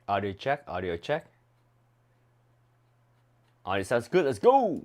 Audio check, audio check. Audio sounds good, let's go!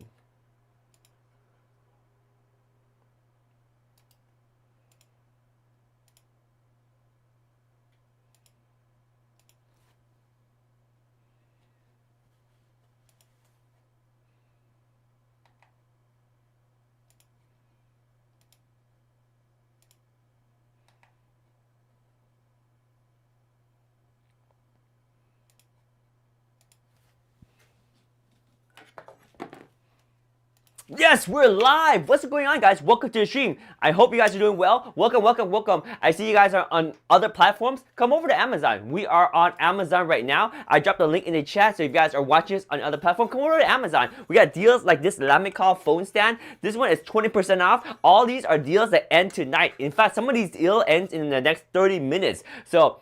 Yes, we're live. What's going on, guys? Welcome to the stream. I hope you guys are doing well. Welcome, welcome, welcome. I see you guys are on other platforms. Come over to Amazon. We are on Amazon right now. I dropped a link in the chat, so if you guys are watching us on other platforms, come over to Amazon. We got deals like this Lamicall phone stand. This one is 20% off. All these are deals that end tonight. In fact, some of these deals end in the next 30 minutes. So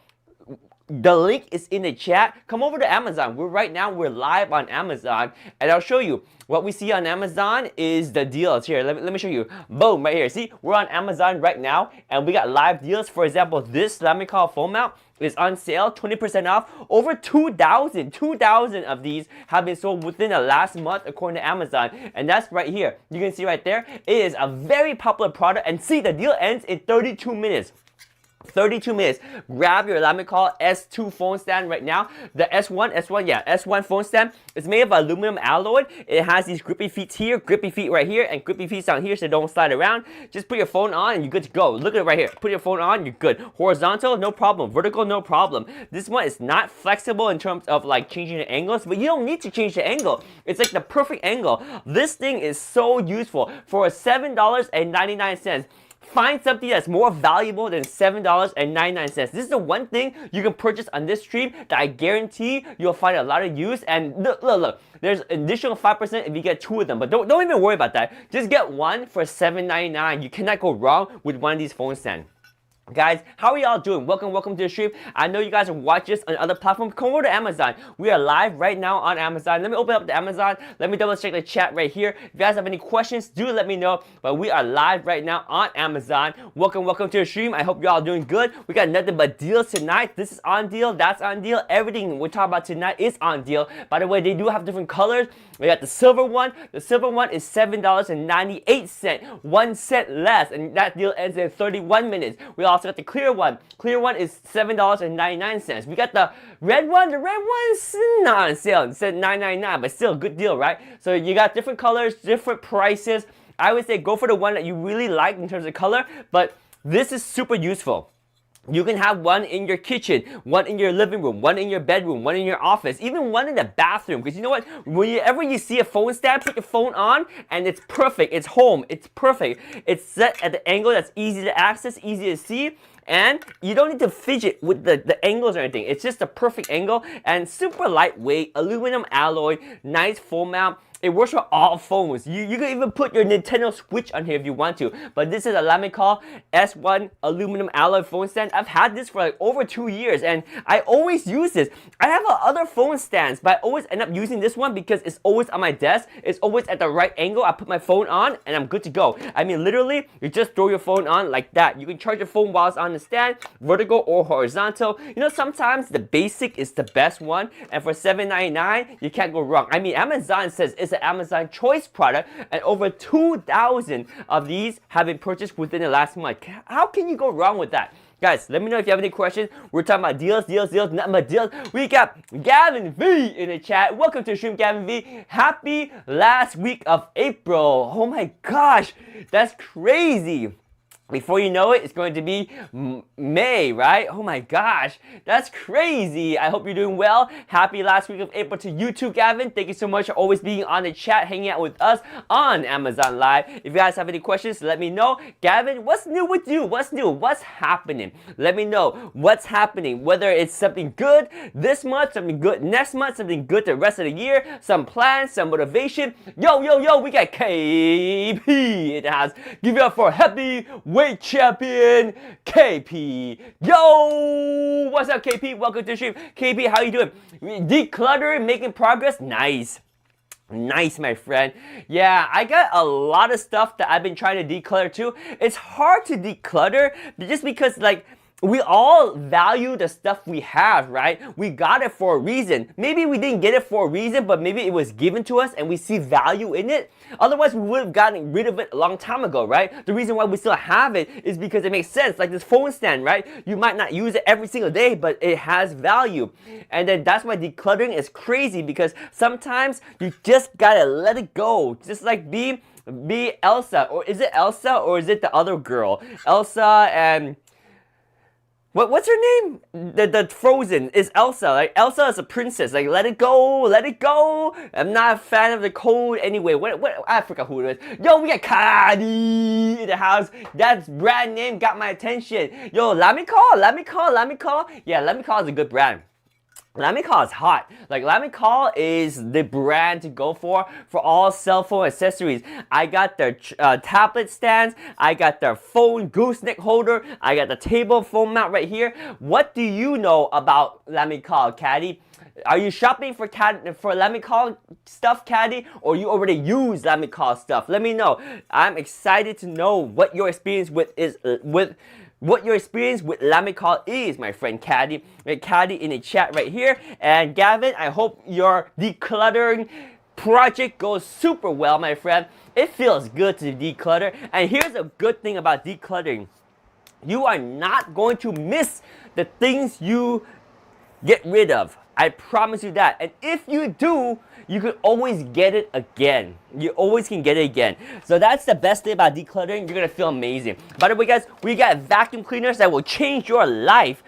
the link is in the chat. Come over to Amazon. We're live on Amazon, and I'll show you what we see on Amazon is the deals here. Let me show you. Boom, right here. See, we're on Amazon right now, and we got live deals. For example, this Lamicall phone mount is on sale, 20% off. Over 2,000 of these have been sold within the last month according to Amazon, and that's right here. You can see right there. It is a very popular product, and see, the deal ends in 32 minutes. 32 minutes. Grab your Lamicall S2 phone stand right now. The S1 phone stand is made of aluminum alloy. It has these grippy feet here, grippy feet right here, and grippy feet down here so they don't slide around. Just put your phone on and you're good to go. Look at it right here. Put your phone on, you're good. Horizontal, no problem. Vertical, no problem. This one is not flexible in terms of like changing the angles, but you don't need to change the angle. It's like the perfect angle. This thing is so useful. For $7.99. Find something that's more valuable than $7.99. This is the one thing you can purchase on this stream that I guarantee you'll find a lot of use. And look, there's an additional 5% if you get 2 of them. But don't even worry about that. Just get one for $7.99. You cannot go wrong with one of these phone stands. Guys, how are y'all doing? Welcome to the stream. I know you guys are watching this on other platforms. Come over to Amazon. We are live right now on Amazon. Let me open up the Amazon. Let me double check the chat right here. If you guys have any questions, do let me know. But we are live right now on Amazon. Welcome to the stream. I hope y'all doing good. We got nothing but deals tonight. This is on deal. That's on deal. Everything we're talking about tonight is on deal. By the way, they do have different colors. We got the silver one. The silver one is $7.98, 1 cent less, and that deal ends in 31 minutes. We also got the clear one. Clear one is $7.99. We got the red one. The red one is not on sale. It said $9.99, but still a good deal, right? So you got different colors, different prices. I would say go for the one that you really like in terms of color, but this is super useful. You can have one in your kitchen, one in your living room, one in your bedroom, one in your office, even one in the bathroom. Because you know what? Whenever you see a phone stand, put your phone on and it's perfect. It's home. It's perfect. It's set at the angle that's easy to access, easy to see. And you don't need to fidget with the angles or anything. It's just a perfect angle and super lightweight, aluminum alloy, nice phone mount. It works for all phones. You can even put your Nintendo Switch on here if you want to. But this is a Lamicall S1 aluminum alloy phone stand. I've had this for like over 2 years and I always use this. I have other phone stands, but I always end up using this one because it's always on my desk. It's always at the right angle. I put my phone on and I'm good to go. I mean, literally, you just throw your phone on like that. You can charge your phone while it's on the stand, vertical or horizontal. You know, sometimes the basic is the best one. And for $7.99, you can't go wrong. I mean, Amazon says it's an Amazon Choice product, and over 2,000 of these have been purchased within the last month. How can you go wrong with that? Guys, let me know if you have any questions. We're talking about deals, nothing but deals. We got Gavin V in the chat. Welcome to the stream, Gavin V. Happy last week of April. Oh my gosh, that's crazy. Before you know it, it's going to be May, right? Oh my gosh, that's crazy. I hope you're doing well. Happy last week of April to you too, Gavin. Thank you so much for always being on the chat, hanging out with us on Amazon Live. If you guys have any questions, let me know. Gavin, what's new with you? What's new? What's happening? Let me know what's happening. Whether it's something good this month, something good next month, something good the rest of the year, some plans, some motivation. Yo, we got KP in the house. Give it up for Happy Weight Champion KP. Yo, what's up, KP? Welcome to the stream. KP, how you doing? Decluttering, making progress. Nice, my friend. Yeah, I got a lot of stuff that I've been trying to declutter too. It's hard to declutter just because, like, we all value the stuff we have, right? We got it for a reason. Maybe we didn't get it for a reason, but maybe it was given to us and we see value in it. Otherwise, we would have gotten rid of it a long time ago, right? The reason why we still have it is because it makes sense. Like this phone stand, right? You might not use it every single day, but it has value. And then that's why decluttering is crazy, because sometimes you just gotta let it go. Just like be Elsa, or is it Elsa or is it the other girl? Elsa and what's her name? The Frozen is Elsa. Like Elsa is a princess. Like let it go, let it go. I'm not a fan of the cold anyway. What I forgot who it is. Yo, we got Kadi in the house. That brand name got my attention. Yo, let me call. Yeah, let me call is a good brand. Lamicall is hot. Like Lamicall is the brand to go for all cell phone accessories. I got their tablet stands. I got their phone gooseneck holder. I got the table phone mount right here. What do you know about Lamicall, Caddy? Are you shopping for Lamicall stuff, Caddy, or you already use Lamicall stuff? Let me know. I'm excited to know what your experience with Lamicall is, my friend Caddy. Caddy in the chat right here. And Gavin, I hope your decluttering project goes super well, my friend. It feels good to declutter. And here's a good thing about decluttering. You are not going to miss the things you get rid of. I promise you that. And if you do, you can always get it again. You always can get it again. So that's the best thing about decluttering. You're gonna feel amazing. By the way, guys, we got vacuum cleaners that will change your life.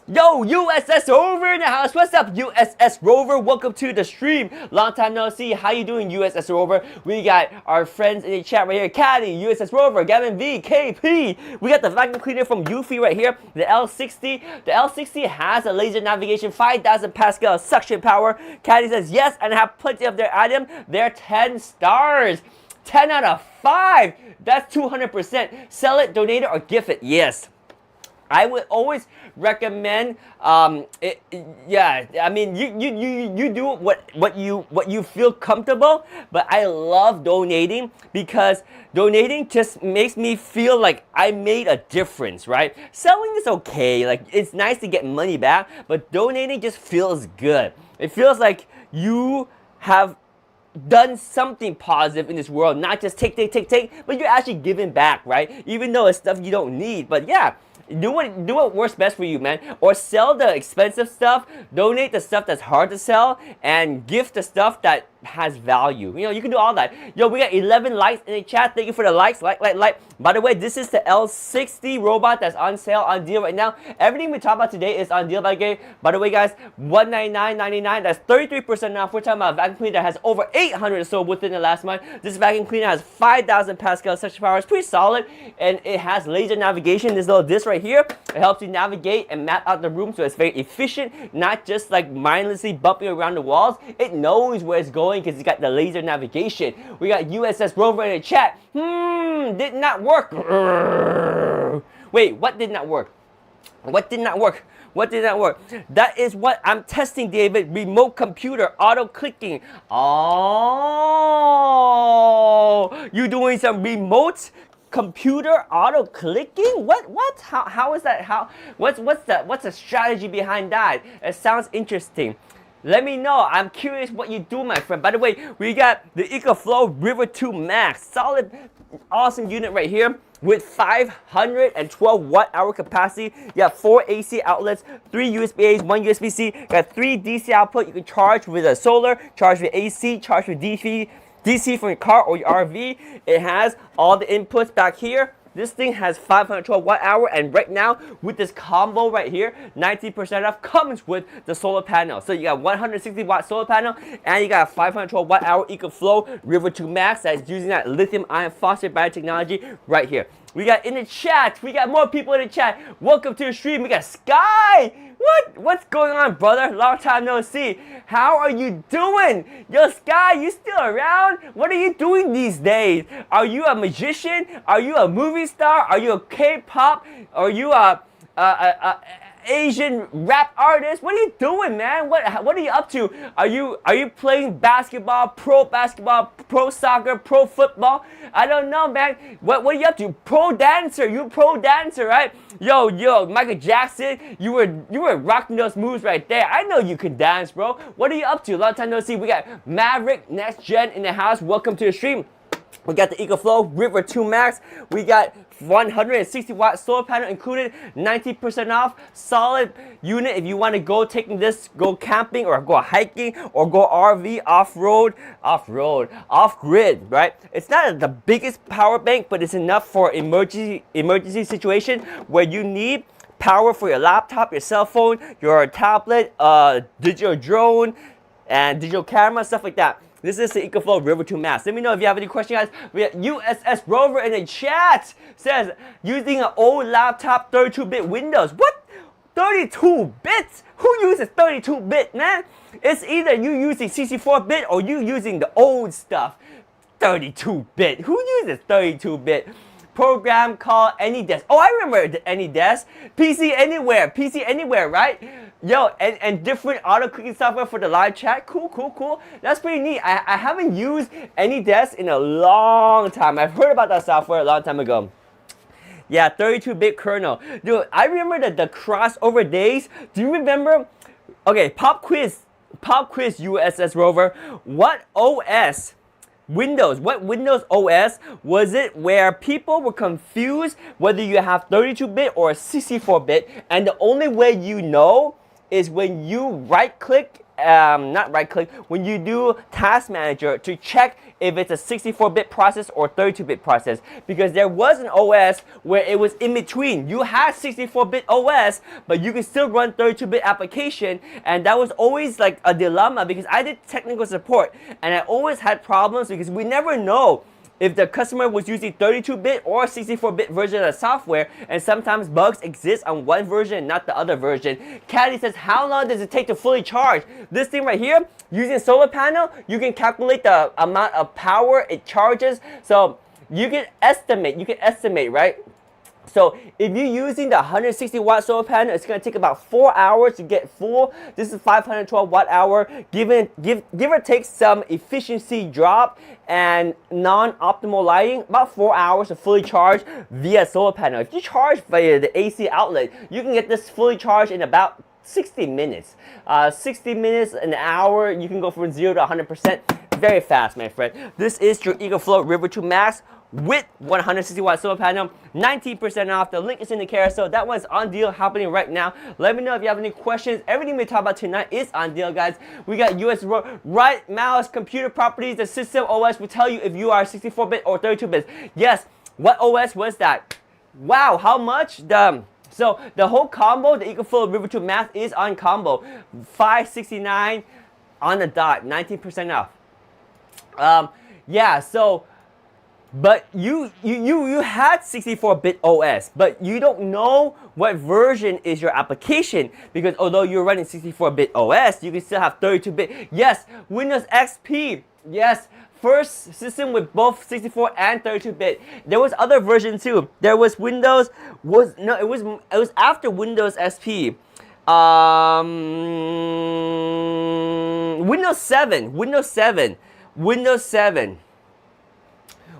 Yo, USS Rover in the house. What's up, USS Rover? Welcome to the stream. Long time no see. How you doing, USS Rover? We got our friends in the chat right here. Caddy, USS Rover, Gavin V, KP. We got the vacuum cleaner from Eufy right here. The L60. The L60 has a laser navigation, 5,000 Pascal suction power. Caddy says yes, and I have plenty of their item. They're 10 stars. 10 out of 5. That's 200%. Sell it, donate it, or gift it. Yes. I would always recommend, yeah, I mean, you do what you feel comfortable, but I love donating because donating just makes me feel like I made a difference, right? Selling is okay, like it's nice to get money back, but donating just feels good. It feels like you have done something positive in this world, not just take, but you're actually giving back, right? Even though it's stuff you don't need, but yeah. Do what works best for you, man. Or sell the expensive stuff, donate the stuff that's hard to sell, and gift the stuff that has value. You know, you can do all that. Yo, we got 11 likes in the chat. Thank you for the likes. Like. By the way, this is the L60 robot that's on sale, on deal right now. Everything we talk about today is on deal by the way, guys, $199.99. That's 33% off. We're talking about a vacuum cleaner that has over 800 or so within the last month. This vacuum cleaner has 5,000 Pascal suction power. It's pretty solid, and it has laser navigation. This little disc right here, it helps you navigate and map out the room, so it's very efficient, not just like mindlessly bumping around the walls. It knows where it's going because it's got the laser navigation. We got USS Rover in the chat. Did not work. Wait, what did not work? What did not work? What did not work? That is what I'm testing, David. Remote computer, auto clicking. Oh, you doing some remote computer auto clicking? What? How is that? What's the strategy behind that? It sounds interesting. Let me know. I'm curious what you do, my friend. By the way, we got the EcoFlow River 2 Max. Solid, awesome unit right here with 512 watt-hour capacity. You have 4 AC outlets, 3 USB-A's, 1 USB-C. Got 3 DC output. You can charge with a solar, charge with AC, charge with DC from your car or your RV. It has all the inputs back here. This thing has 512 watt-hour, and right now with this combo right here, 19% off, comes with the solar panel. So you got 160 watt solar panel, and you got a 512 watt-hour EcoFlow River 2 Max that's using that lithium iron phosphate biotechnology right here. We got in the chat, we got more people in the chat. Welcome to the stream. We got Sky. What's going on, brother? Long time no see. How are you doing? Yo, Sky, you still around? What are you doing these days? Are you a magician? Are you a movie star? Are you a K-pop? Are you a Asian rap artist. What are you doing, man? What are you up to? Are you playing basketball, pro soccer, pro football? I don't know, man. What are you up to? Pro dancer. You pro dancer, right? Yo, Michael Jackson, you were rocking those moves right there. I know you can dance, bro. What are you up to? A lot of time no see. We got Maverick Next Gen in the house. Welcome to the stream. We got the EcoFlow River 2 Max. We got 160 watt solar panel included, 90% off. Solid unit if you want to go camping or go hiking or go RV off-grid, right? It's not the biggest power bank, but it's enough for emergency situation where you need power for your laptop, your cell phone, your tablet, digital drone, and digital camera, stuff like that. This is the EcoFlow River 2 Max. Let me know if you have any questions, guys. We have USS Rover in the chat. Says, using an old laptop, 32-bit Windows. What? 32-bit? Who uses 32-bit, man? It's either you using 64-bit or you using the old stuff. 32-bit. Who uses 32-bit? Program called AnyDesk. Oh, I remember the AnyDesk. PC Anywhere, right? Yo, and different auto-clicking software for the live chat. Cool. That's pretty neat. I haven't used AnyDesk in a long time. I've heard about that software a long time ago. Yeah, 32-bit kernel. Dude, I remember the crossover days. Do you remember? Okay, pop quiz USS Rover. What Windows OS was it where people were confused whether you have 32-bit or 64-bit, and the only way you know is when you when you do Task Manager to check if it's a 64-bit process or 32-bit process, because there was an OS where it was in between. You had 64-bit OS, but you could still run 32-bit application, and that was always like a dilemma because I did technical support, and I always had problems because we never know if the customer was using 32-bit or 64-bit version of the software, and sometimes bugs exist on one version and not the other version. Caddy says, how long does it take to fully charge? This thing right here, using solar panel, you can calculate the amount of power it charges. So you can estimate, right? So if you're using the 160 watt solar panel, it's going to take about 4 hours to get full. This is 512 watt hour. Give or take some efficiency drop and non-optimal lighting, about 4 hours to fully charge via solar panel. If you charge via the AC outlet, you can get this fully charged in about 60 minutes. 60 minutes, an hour, you can go from 0 to 100%. Very fast, my friend. This is your EcoFlow River 2 Max with 160 watt solar panel, 19% off. The link is in the carousel. That one's on deal, happening right now. Let me know if you have any questions. Everything we talk about tonight is on deal, guys. We got right mouse computer properties. The system OS will tell you if you are 64-bit or 32-bit. Yes, what OS was that? Wow, how much? So the whole combo, the EcoFlow River 2 Max is on combo, $569 on the dot, 19% off. Yeah, so. But you had 64-bit OS, but you don't know what version is your application, because although you're running 64-bit OS, you can still have 32-bit. Yes, Windows XP. Yes, first system with both 64 and 32-bit. There was other version too. There was Windows it was after Windows XP.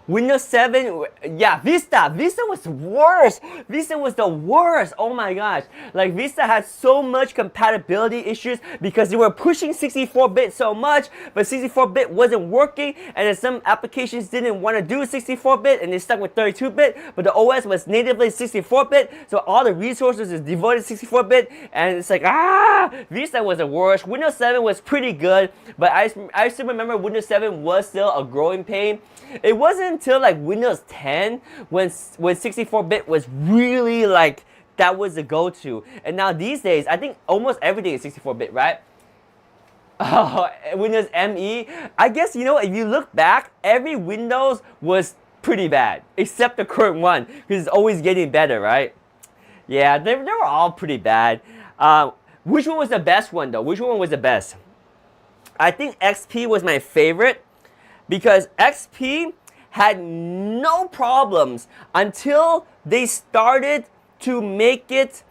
Windows 7, yeah, Vista was worse. Vista was the worst. Oh my gosh. Like, Vista had so much compatibility issues because they were pushing 64-bit so much, but 64-bit wasn't working, and then some applications didn't want to do 64-bit, and they stuck with 32-bit, but the OS was natively 64-bit, so all the resources is devoted to 64-bit, and it's like, Vista was the worst. Windows 7 was pretty good, but I still remember Windows 7 was still a growing pain. It wasn't until like Windows 10 when 64-bit was really like, that was the go-to. And now these days, I think almost everything is 64-bit, right? Oh, Windows ME. I guess, if you look back, every Windows was pretty bad, except the current one, because it's always getting better, right? Yeah, they were all pretty bad. Which one was the best one, though? Which one was the best? I think XP was my favorite, because XP had no problems until they started to make it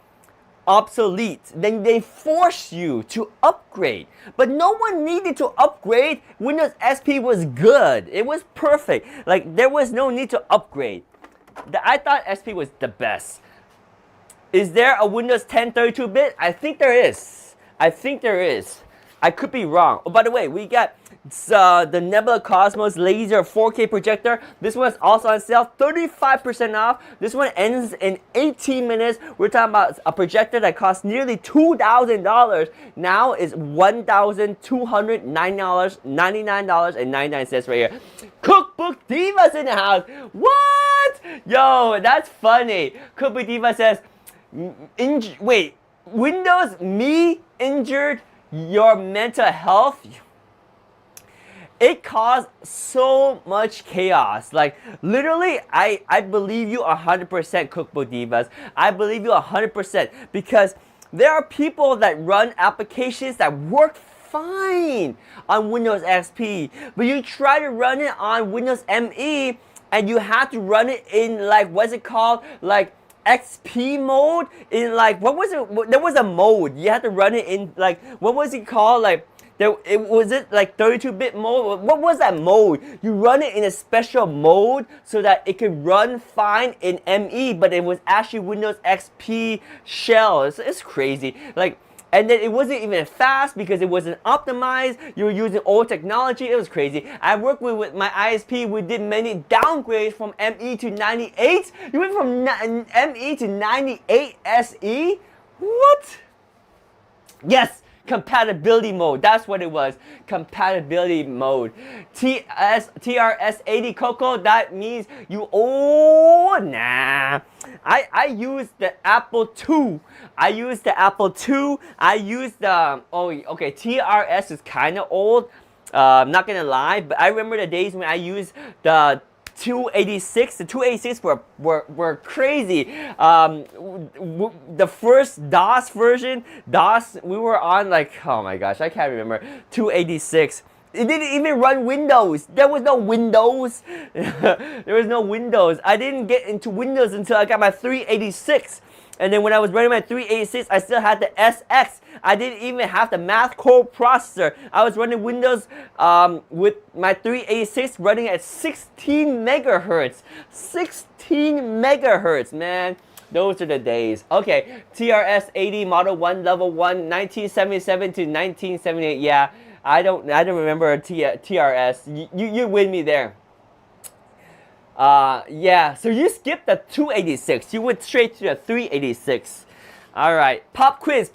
obsolete, then they force you to upgrade. But no one needed to upgrade. Windows XP was good. It was perfect. Like, there was no need to upgrade. I thought XP was the best. Is there a Windows 10 32-bit? I think there is. I think there is. I could be wrong. Oh, by the way, we got the Nebula Cosmos Laser 4K projector. This one's also on sale, 35% off. This one ends in 18 minutes. We're talking about a projector that costs nearly $2,000. Now is $1,299.99 right here. Cookbook Divas in the house. What? Yo, that's funny. Cookbook Diva says, wait, Windows Me injured your mental health? It caused so much chaos. Like, literally, I believe you 100%, Cookbook Divas. I believe you 100% because there are people that run applications that work fine on Windows XP, but you try to run it on Windows ME and you have to run it in, like, what's it called? Like, XP mode? In, like, what was it? There was a mode. You had to run it in, like, what was it called? Like, was it like 32-bit mode? What was that mode? You run it in a special mode so that it could run fine in ME, but it was actually Windows XP shell. It's crazy. Like, and then it wasn't even fast because it wasn't optimized. You were using old technology. It was crazy. I worked with my ISP. We did many downgrades from ME to 98. You went from ME to 98 SE? What? Yes. Compatibility mode. That's what it was. Compatibility mode. TRS-80 Coco. That means you. Oh, nah. I used the Apple II. I used the Apple II. I used the. Oh, okay. TRS is kind of old. I'm not gonna lie, but I remember the days when I used the 286. The 286 were crazy. The first DOS version, we were on, like, oh my gosh, I can't remember. 286. It didn't even run Windows. There was no Windows. There was no Windows. I didn't get into Windows until I got my 386. And then when I was running my 386, I still had the SX. I didn't even have the math core processor. I was running Windows with my 386 running at 16 megahertz. 16 megahertz, man. Those are the days. Okay, TRS-80 Model 1 Level 1, 1977 to 1978. Yeah, I don't remember TRS. You win me there. Yeah, so you skipped the 286. You went straight to the 386. Alright, pop quiz.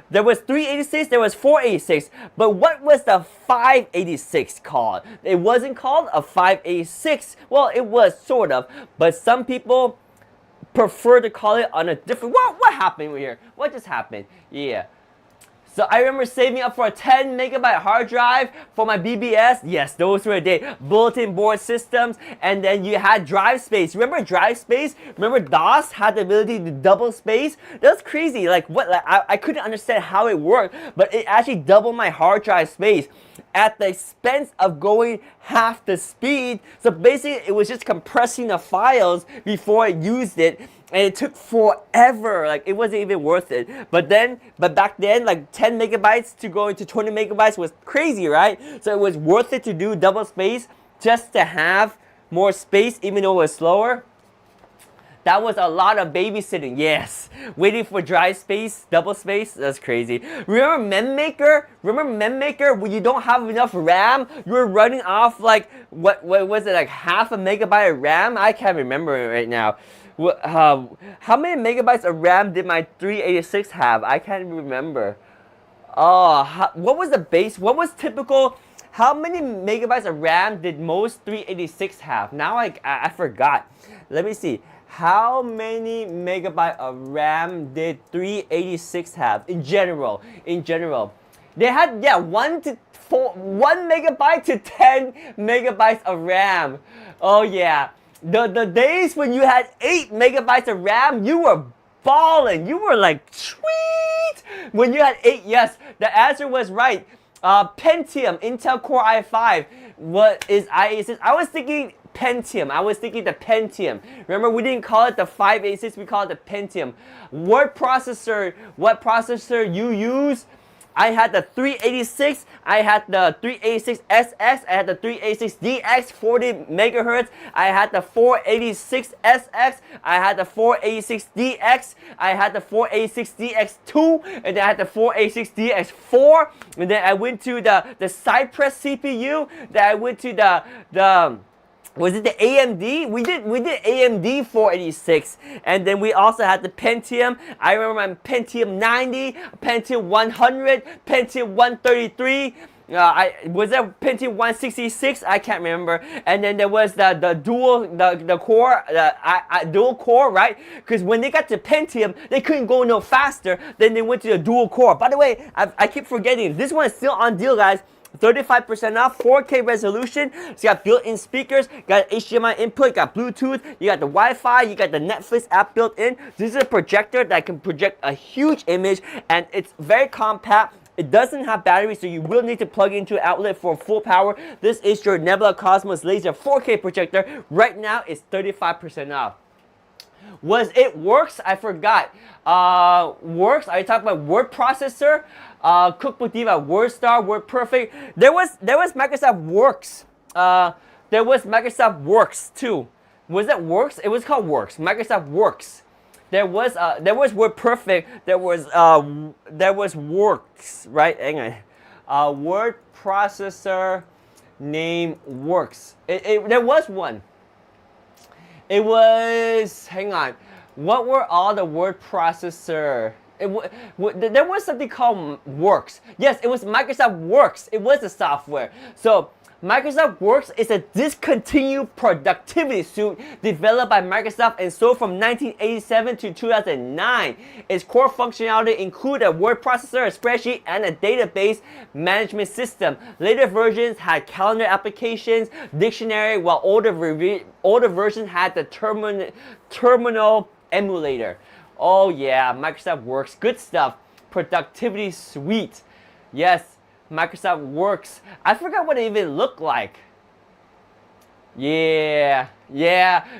There was 386, there was 486. But what was the 586 called? It wasn't called a 586. Well, it was sort of. But some people prefer to call it on a different. What happened here? What just happened? Yeah. So I remember saving up for a 10 megabyte hard drive for my BBS. Yes, those were the days. Bulletin board systems, and then you had drive space. Remember drive space? Remember DOS had the ability to double space? That's crazy. Like, what? Like, I couldn't understand how it worked, but it actually doubled my hard drive space at the expense of going half the speed. So basically, it was just compressing the files before it used it. And it took forever. Like, it wasn't even worth it. But back then, like 10 megabytes to go into 20 megabytes was crazy, right? So it was worth it to do double space just to have more space, even though it was slower. That was a lot of babysitting. Yes, waiting for drive space, double space. That's crazy. Remember MemMaker? Remember MemMaker when you don't have enough RAM? You're running off like what was it, like half a megabyte of RAM? I can't remember it right now. How many megabytes of RAM did my 386 have? I can't remember. Oh, what was the base? What was typical? How many megabytes of RAM did most 386 have? Now I forgot. Let me see. How many megabytes of RAM did 386 have in general? They had 1 megabyte to 10 megabytes of RAM. Oh yeah. The days when you had 8 megabytes of RAM, you were balling. You were like, sweet. When you had 8, yes, the answer was right. Pentium, Intel Core i5, what is i86? I was thinking Pentium. I was thinking the Pentium. Remember, we didn't call it the 586, we called it the Pentium. Word processor, what processor you use? I had the 386, I had the 386SX, I had the 386DX, 40 megahertz, I had the 486SX, I had the 486DX, I had the 486DX2, and then I had the 486DX4, and then I went to the Cypress CPU, then I went to the was it the AMD? We did AMD 486, and then we also had the Pentium. I remember my Pentium 90, Pentium 100, Pentium 133. Was that Pentium 166? I can't remember. And then there was the dual core, dual core, right? Because when they got to Pentium, they couldn't go no faster. Then they went to the dual core. By the way, I keep forgetting this one is still on deal, guys. 35% off, 4K resolution. So you got built-in speakers, got HDMI input, got Bluetooth, you got the Wi-Fi, you got the Netflix app built in. This is a projector that can project a huge image, and it's very compact. It doesn't have battery, so you will need to plug into an outlet for full power. This is your Nebula Cosmos Laser 4K projector. Right now, it's 35% off. Was it Works? I forgot. Works? Are you talking about word processor? Cookbook Diva, WordStar, WordPerfect. There was Microsoft Works. There was Microsoft Works too. Was that Works? It was called Works. Microsoft Works. There was WordPerfect. There was Works, right? Hang on. Word processor name Works. There was one. It was, hang on, what were all the word processor? There was something called Works. Yes, it was Microsoft Works. It was a software. So Microsoft Works is a discontinued productivity suite developed by Microsoft and sold from 1987 to 2009. Its core functionality included a word processor, a spreadsheet, and a database management system. Later versions had calendar applications, dictionary, while older versions had the terminal emulator. Oh yeah, Microsoft Works, good stuff. Productivity suite. Yes. Microsoft Works. I forgot what it even looked like. Yeah.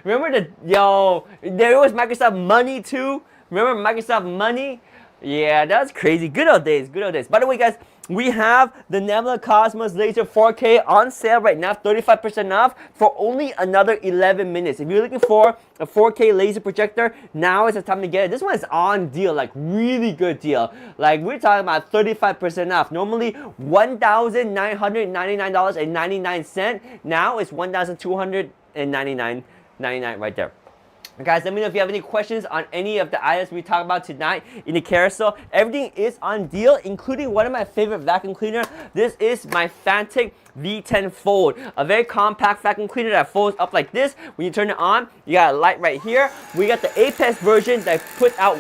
Remember there was Microsoft Money too. Remember Microsoft Money? Yeah, that was crazy. Good old days. By the way, guys, we have the Nebula Cosmos Laser 4K on sale right now, 35% off for only another 11 minutes. If you're looking for a 4K laser projector, now is the time to get it. This one is on deal, like really good deal. Like we're talking about 35% off. Normally $1,999.99. Now it's $1,299.99 right there. Guys, let me know if you have any questions on any of the items we talked about tonight in the carousel. Everything is on deal, including one of my favorite vacuum cleaner. This is my Fantic V10 Fold, a very compact vacuum cleaner that folds up like this. When you turn it on, you got a light right here. We got the Apex version that puts out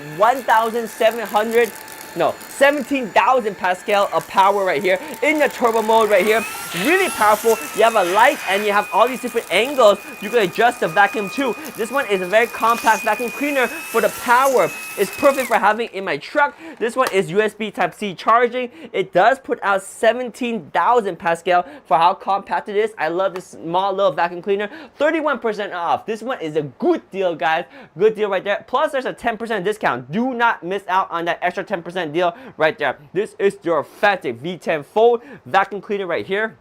17,000 Pascal of power right here in the turbo mode right here. Really powerful. You have a light and you have all these different angles. You can adjust the vacuum too. This one is a very compact vacuum cleaner for the power. It's perfect for having in my truck. This one is USB Type-C charging. It does put out 17,000 Pascal for how compact it is. I love this small little vacuum cleaner. 31% off. This one is a good deal, guys. Good deal right there. Plus, there's a 10% discount. Do not miss out on that extra 10% deal right there. This is your Fantic V10 Fold vacuum cleaner right here.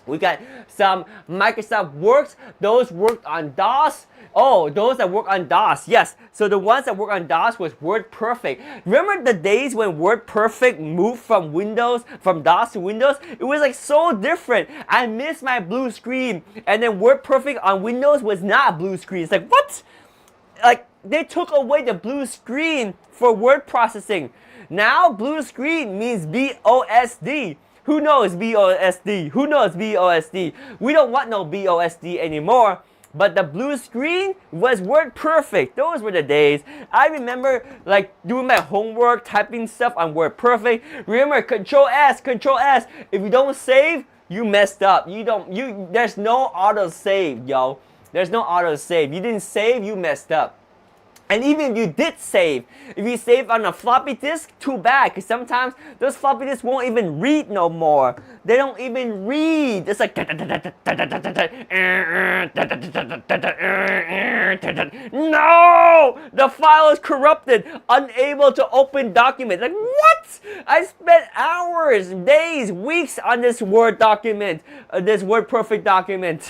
We got some Microsoft Works. Those worked on DOS. Oh, those that work on DOS, yes. So the ones that work on DOS was WordPerfect. Remember the days when WordPerfect moved from DOS to Windows? It was like so different. I miss my blue screen. And then WordPerfect on Windows was not a blue screen. It's like, what? Like, they took away the blue screen for word processing. Now, blue screen means BOSD. Who knows BOSD? Who knows BOSD? We don't want no BOSD anymore. But the blue screen was WordPerfect. Those were the days. I remember like doing my homework, typing stuff on WordPerfect. Remember, Control S. If you don't save, you messed up. There's no auto save, yo. There's no auto save. You didn't save, you messed up. And even if you did save, if you save on a floppy disk, too bad, because sometimes those floppy disks won't even read no more. They don't even read. It's like, no! The file is corrupted, unable to open documents. Like, what? I spent hours, days, weeks on this Word document, this WordPerfect document.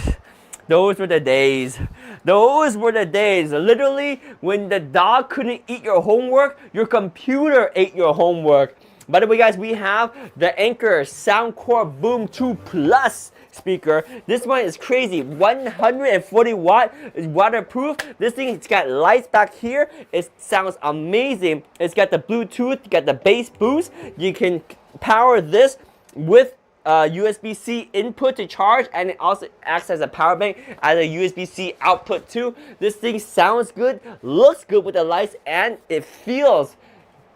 Those were the days. Those were the days. Literally, when the dog couldn't eat your homework, your computer ate your homework. By the way, guys, we have the Anker Soundcore Boom 2 Plus speaker. This one is crazy. 140 watt, is waterproof. This thing, it's got lights back here. It sounds amazing. It's got the Bluetooth, got the bass boost. You can power this with USB-C input to charge, and it also acts as a power bank, as a USB-C output too. This thing sounds good, looks good with the lights, and it feels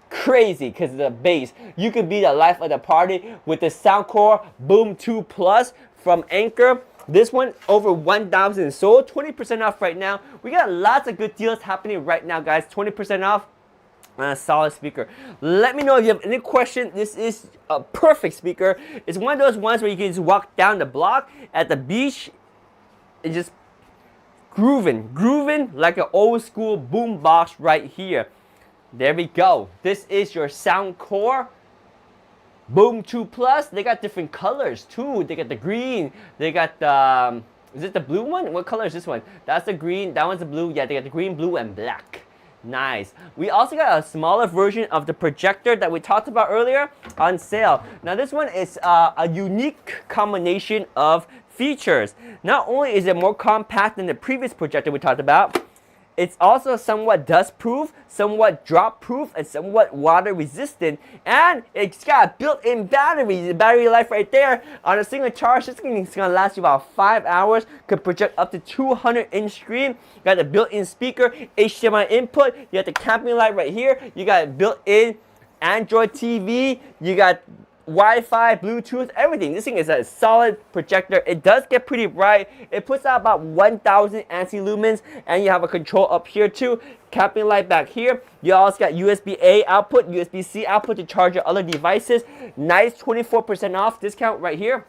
crazy because of the bass. You could be the life of the party with the Soundcore Boom 2 Plus from Anker. This one over 1,000 sold, 20% off right now. We got lots of good deals happening right now, guys. 20% off. A solid speaker. Let me know if you have any question. This is a perfect speaker. It's one of those ones where you can just walk down the block at the beach and just grooving like an old school boom box right here. There we go. This is your Soundcore Boom 2 Plus. They got different colors too. They got the green. They got the is it the blue one? What color is this one? That's the green. That one's the blue. Yeah, they got the green, blue, and black. Nice. We also got a smaller version of the projector that we talked about earlier on sale. Now this one is a unique combination of features. Not only is it more compact than the previous projector we talked about, it's also somewhat dust proof, somewhat drop proof, and somewhat water resistant. And it's got a built-in battery. The battery life right there on a single charge, this thing is gonna last you about 5 hours. Could project up to 200-inch screen. You got the built-in speaker, HDMI input. You got the camping light right here. You got built-in Android TV. You got Wi-Fi, Bluetooth, everything. This thing is a solid projector. It does get pretty bright. It puts out about 1,000 ANSI lumens, and you have a control up here too. Camping light back here. You also got USB-A output, USB-C output to charge your other devices. Nice 24% off discount right here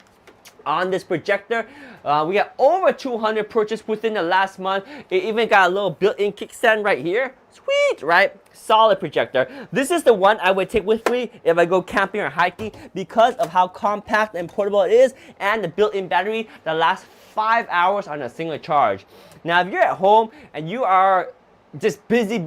on this projector. We got over 200 purchased within the last month. It even got a little built-in kickstand right here. Sweet, right? Solid projector. This is the one I would take with me if I go camping or hiking because of how compact and portable it is, and the built-in battery that lasts 5 hours on a single charge. Now, if you're at home and you are just busy,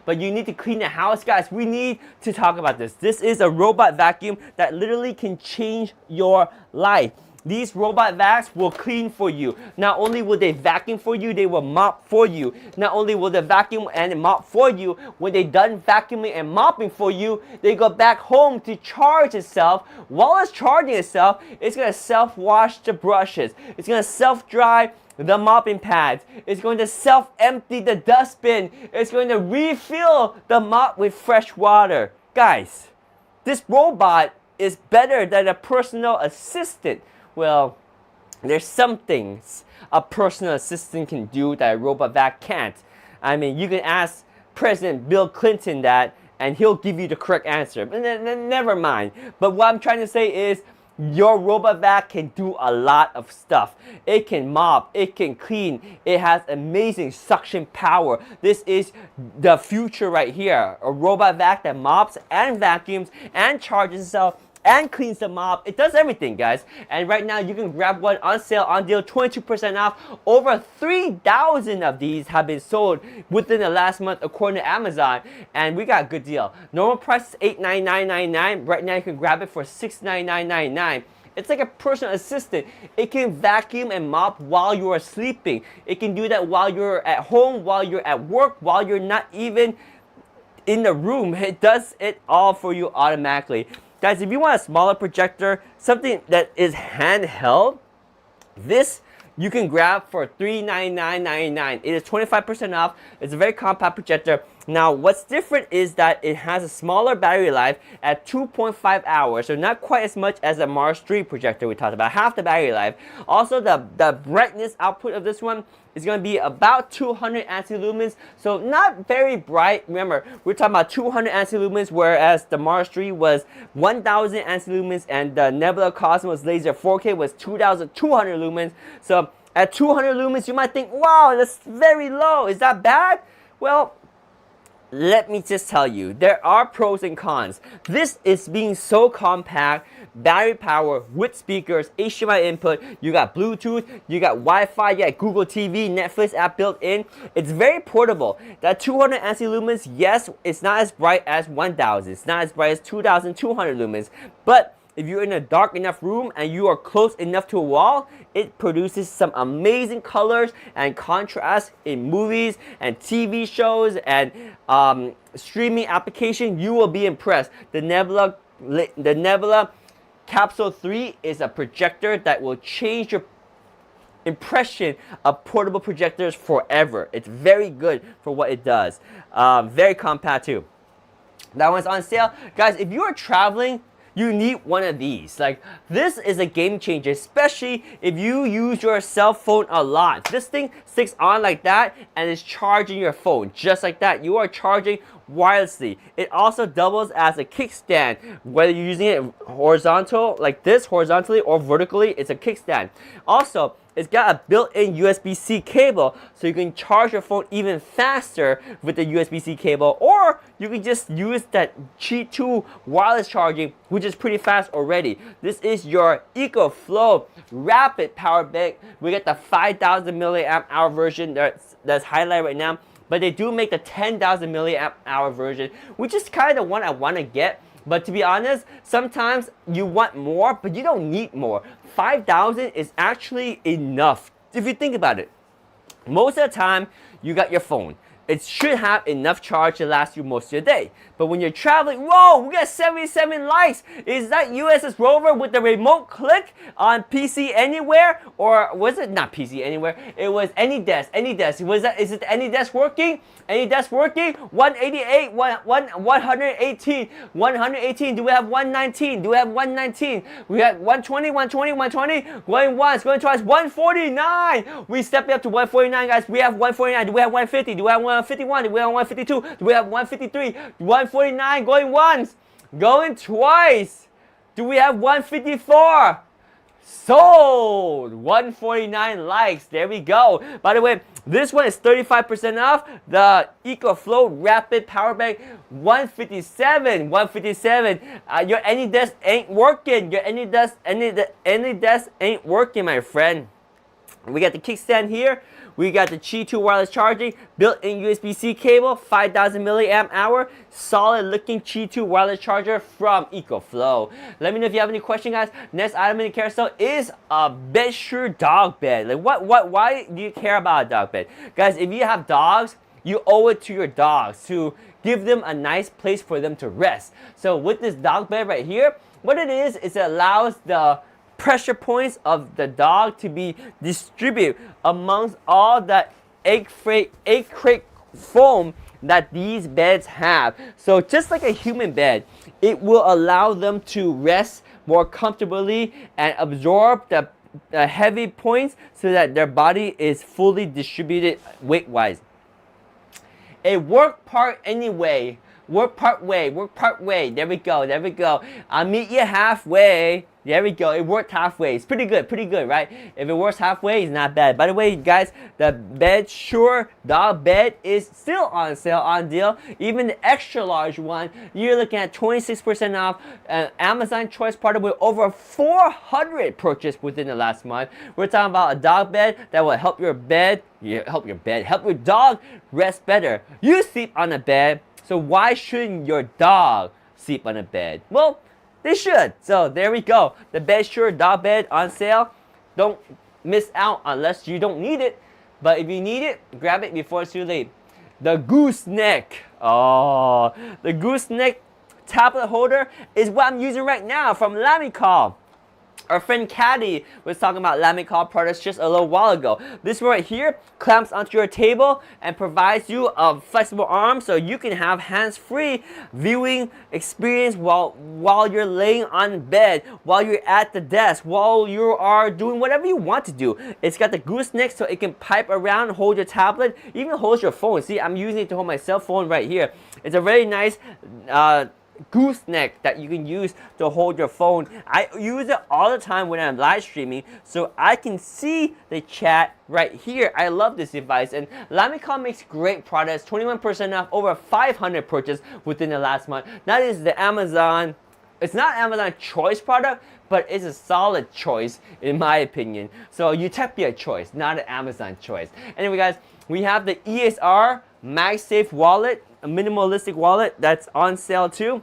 but you need to clean the house, guys, we need to talk about this. This is a robot vacuum that literally can change your life. These robot vacs will clean for you. Not only will they vacuum for you, they will mop for you. Not only will they vacuum and mop for you, when they're done vacuuming and mopping for you, they go back home to charge itself. While it's charging itself, it's going to self-wash the brushes. It's going to self-dry the mopping pads. It's going to self-empty the dustbin. It's going to refill the mop with fresh water. Guys, this robot is better than a personal assistant. Well, there's some things a personal assistant can do that a robot vac can't. I mean, you can ask President Bill Clinton that, and he'll give you the correct answer. But never mind. But what I'm trying to say is, your robot vac can do a lot of stuff. It can mop, it can clean, it has amazing suction power. This is the future right here. A robot vac that mops and vacuums and charges itself and cleans the mop. It does everything, guys. And right now you can grab one on sale, on deal, 22% off. Over 3,000 of these have been sold within the last month according to Amazon, and we got a good deal. Normal price is $899.99. Right now you can grab it for $699.99. It's like a personal assistant. It can vacuum and mop while you are sleeping. It can do that while you're at home, while you're at work, while you're not even in the room. It does it all for you automatically. Guys, if you want a smaller projector, something that is handheld, this you can grab for $399.99. It is 25% off. It's a very compact projector. Now, what's different is that it has a smaller battery life at 2.5 hours, so not quite as much as the Mars 3 projector we talked about, half the battery life. Also, the brightness output of this one is going to be about 200 ANSI-lumens, so not very bright. Remember, we're talking about 200 ANSI-lumens, whereas the Mars 3 was 1000 ANSI-lumens, and the Nebula Cosmos Laser 4K was 2200 lumens. So at 200 lumens, you might think, wow, that's very low. Is that bad? Well, let me just tell you, there are pros and cons. This is being so compact, battery power with speakers, HDMI input, you got Bluetooth, you got Wi-Fi, you got Google TV, Netflix app built in. It's very portable. That 200 ANSI lumens, yes, it's not as bright as 1000. It's not as bright as 2200 lumens, but if you're in a dark enough room and you are close enough to a wall, it produces some amazing colors and contrast in movies and TV shows and streaming application. You will be impressed. The Nebula Capsule 3 is a projector that will change your impression of portable projectors forever. It's very good for what it does. Very compact too. That one's on sale. Guys, if you are traveling, you need one of these. Like, this is a game changer, especially if you use your cell phone a lot. This thing sticks on like that and is charging your phone just like that. You are charging wirelessly. It also doubles as a kickstand, whether you're using it horizontal like this, horizontally or vertically. It's a kickstand. Also, it's got a built-in USB-C cable, so you can charge your phone even faster with the USB-C cable, or you can just use that Qi 2 wireless charging, which is pretty fast already. This is your EcoFlow Rapid Power Bank. We get the 5000 milliamp hour version that's highlighted right now, but they do make the 10,000 milliamp hour version, which is kind of the one I want to get. But to be honest, sometimes you want more, but you don't need more. 5,000 is actually enough if you think about it. Most of the time, you got your phone. It should have enough charge to last you most of your day. But when you're traveling, whoa, we got 77 likes. Is that USS Rover with the remote click on PC Anywhere? Or was it not PC Anywhere? It was AnyDesk. AnyDesk. Is it AnyDesk working? AnyDesk working? 188, 118, 118. Do we have 119? Do we have 119? We have 120, 120, 120. Going once, going twice, 149. We stepped up to 149, guys. We have 149. Do we have 150? Do we have 151? Do we have 152? Do we have 153? 149 going once, going twice. Do we have 154? Sold. 149 likes. There we go. By the way, this one is 35% off. The EcoFlow Rapid Power Bank, 157. 157. Your AnyDesk ain't working. Your AnyDesk ain't working, my friend. We got the kickstand here. We got the Qi 2 wireless charging, built-in USB-C cable, 5000 milliamp hour, solid looking Qi 2 wireless charger from EcoFlow. Let me know if you have any questions, guys. Next item in the carousel is a BedSure dog bed. Like why do you care about a dog bed? Guys, if you have dogs, you owe it to your dogs to give them a nice place for them to rest. So with this dog bed right here, what it is it allows the pressure points of the dog to be distributed amongst all the egg crate foam that these beds have. So just like a human bed, it will allow them to rest more comfortably and absorb the heavy points so that their body is fully distributed weight-wise. A work part anyway. Work part way. Work part way. There we go. There we go. I'll meet you halfway. There we go. It worked halfway. It's pretty good, right? If it works halfway, it's not bad. By the way, guys, the BedSure dog bed is still on sale, on deal. Even the extra large one, you're looking at 26% off. Amazon Choice partnered with over 400 purchased within the last month. We're talking about a dog bed that will help your dog rest better. You sleep on a bed, so why shouldn't your dog sleep on a bed? Well, they should. So there we go. The BedSure dog bed on sale. Don't miss out unless you don't need it. But if you need it, grab it before it's too late. The Gooseneck. Oh, the Gooseneck tablet holder is what I'm using right now from Lamicall. Our friend Caddy was talking about Lamicall products just a little while ago. This one right here clamps onto your table and provides you a flexible arm so you can have hands-free viewing experience while you're laying on bed, while you're at the desk, while you are doing whatever you want to do. It's got the gooseneck so it can pipe around, hold your tablet, even holds your phone. See, I'm using it to hold my cell phone right here. It's a very nice gooseneck that you can use to hold your phone. I use it all the time when I'm live streaming so I can see the chat right here. I love this device, and Lamicall makes great products. 21% off, over 500 purchases within the last month. That is the Amazon. It's not Amazon choice product, but it's a solid choice in my opinion. So Utopia choice, not an Amazon choice. Anyway guys, we have the ESR MagSafe wallet, a minimalistic wallet that's on sale too.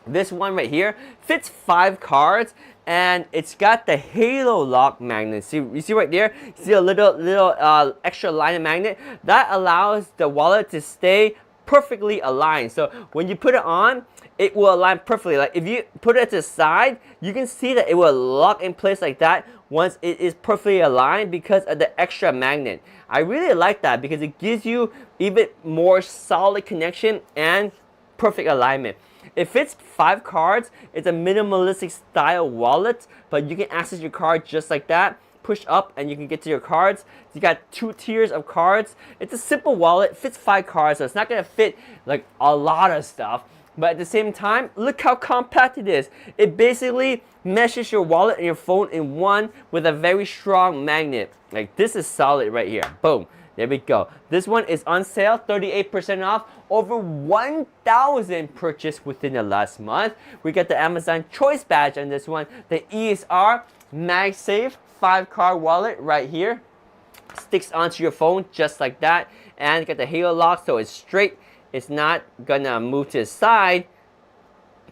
This one right here fits 5 cards and it's got the halo lock magnet. See, you see right there? You see a little extra line magnet that allows the wallet to stay perfectly aligned. So when you put it on, it will align perfectly. Like if you put it to the side, you can see that it will lock in place like that once it is perfectly aligned because of the extra magnet. I really like that because it gives you even more solid connection and perfect alignment. It fits 5 cards. It's a minimalistic style wallet, but you can access your card just like that. Push up and you can get to your cards. You got 2 tiers of cards. It's a simple wallet, fits 5 cards, so it's not gonna fit like a lot of stuff. But at the same time, look how compact it is. It basically meshes your wallet and your phone in one with a very strong magnet. Like this is solid right here. Boom. There we go. This one is on sale, 38% off, over 1,000 purchased within the last month. We got the Amazon Choice badge on this one, the ESR MagSafe 5-card wallet right here. Sticks onto your phone just like that, and got the halo lock so it's straight. It's not gonna move to the side.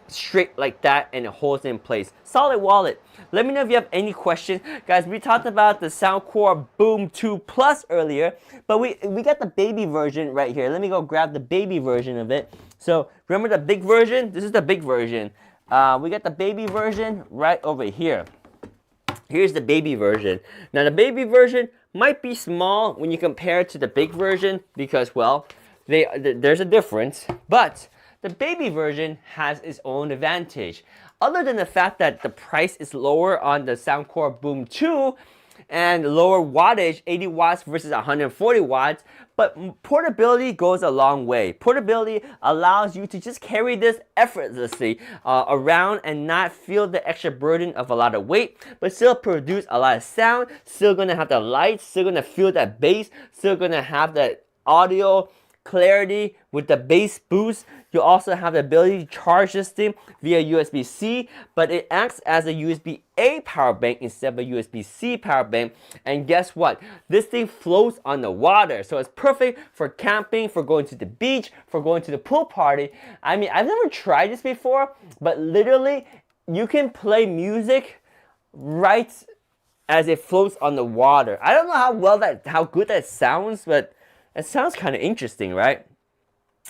Straight like that, and it holds in place. Solid wallet. Let me know if you have any questions. Guys, we talked about the Soundcore Boom 2 Plus earlier, but we got the baby version right here. Let me go grab the baby version of it. So remember the big version? This is the big version. We got the baby version right over here. Here's the baby version. Now the baby version might be small when you compare it to the big version because, well, there's a difference, but the baby version has its own advantage. Other than the fact that the price is lower on the Soundcore Boom 2 and lower wattage, 80 watts versus 140 watts, but portability goes a long way. Portability allows you to just carry this effortlessly around and not feel the extra burden of a lot of weight, but still produce a lot of sound, still gonna have the lights, still gonna feel that bass, still gonna have that audio clarity with the bass boost. You also have the ability to charge this thing via USB-C, but it acts as a USB-A power bank instead of a USB-C power bank. And guess what? This thing floats on the water, so it's perfect for camping, for going to the beach, for going to the pool party. I mean, I've never tried this before, but literally, you can play music right as it floats on the water. I don't know how good that sounds, but it sounds kind of interesting, right?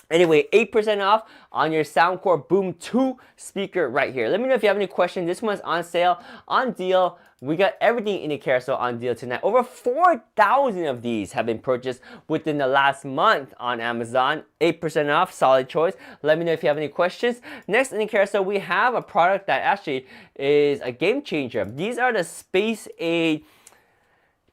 Anyway, 8% off on your Soundcore Boom 2 speaker right here. Let me know if you have any questions. This one's on sale, on deal. We got everything in the carousel on deal tonight. Over 4,000 of these have been purchased within the last month on Amazon. 8% off, solid choice. Let me know if you have any questions. Next in the carousel, we have a product that actually is a game changer. These are the Space Aid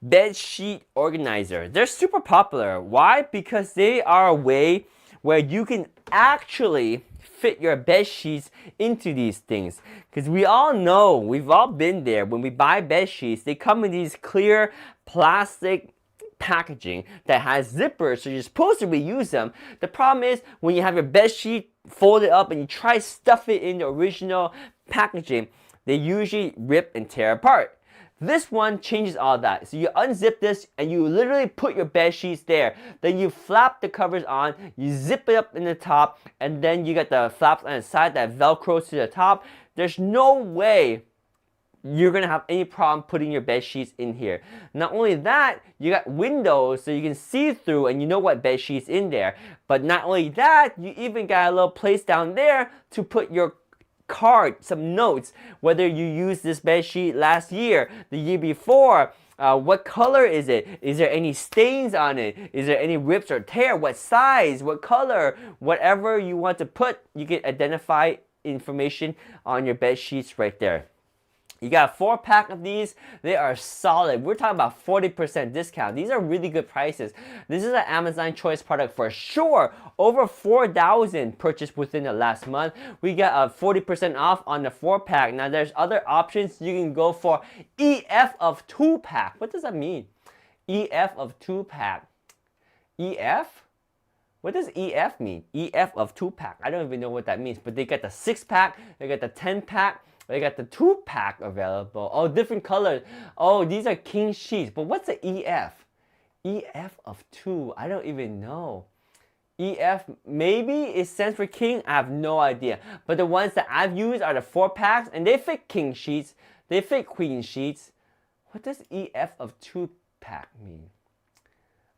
bed sheet organizer. They're super popular. Why? Because they are a way where you can actually fit your bed sheets into these things. Because we all know, we've all been there, when we buy bed sheets, they come in these clear plastic packaging that has zippers, so you're supposed to reuse them. The problem is when you have your bed sheet folded up and you try to stuff it in the original packaging, they usually rip and tear apart. This one changes all that. So you unzip this and you literally put your bed sheets there. Then you flap the covers on, you zip it up in the top, and then you got the flaps on the side that velcros to the top. There's no way you're gonna have any problem putting your bed sheets in here. Not only that, you got windows so you can see through and you know what bed sheets in there. But not only that, you even got a little place down there to put your card, some notes, whether you used this bed sheet last year, the year before. What color is it? Is there any stains on it? Is there any rips or tear? What size? What color? Whatever you want to put, you can identify information on your bed sheets right there. You got a 4-pack of these. They are solid. We're talking about 40% discount. These are really good prices. This is an Amazon Choice product for sure. Over 4,000 purchased within the last month. We got a 40% off on the 4-pack. Now there's other options. You can go for EF of 2-pack. What does that mean? EF of 2-pack. EF? What does EF mean? EF of 2-pack. I don't even know what that means. But they got the 6-pack. They got the 10-pack. They got the 2-pack available. Oh, different colors. Oh, these are king sheets. But what's the EF? EF of 2. I don't even know. EF, maybe it stands for king. I have no idea. But the ones that I've used are the 4-packs, and they fit king sheets. They fit queen sheets. What does EF of 2-pack mean?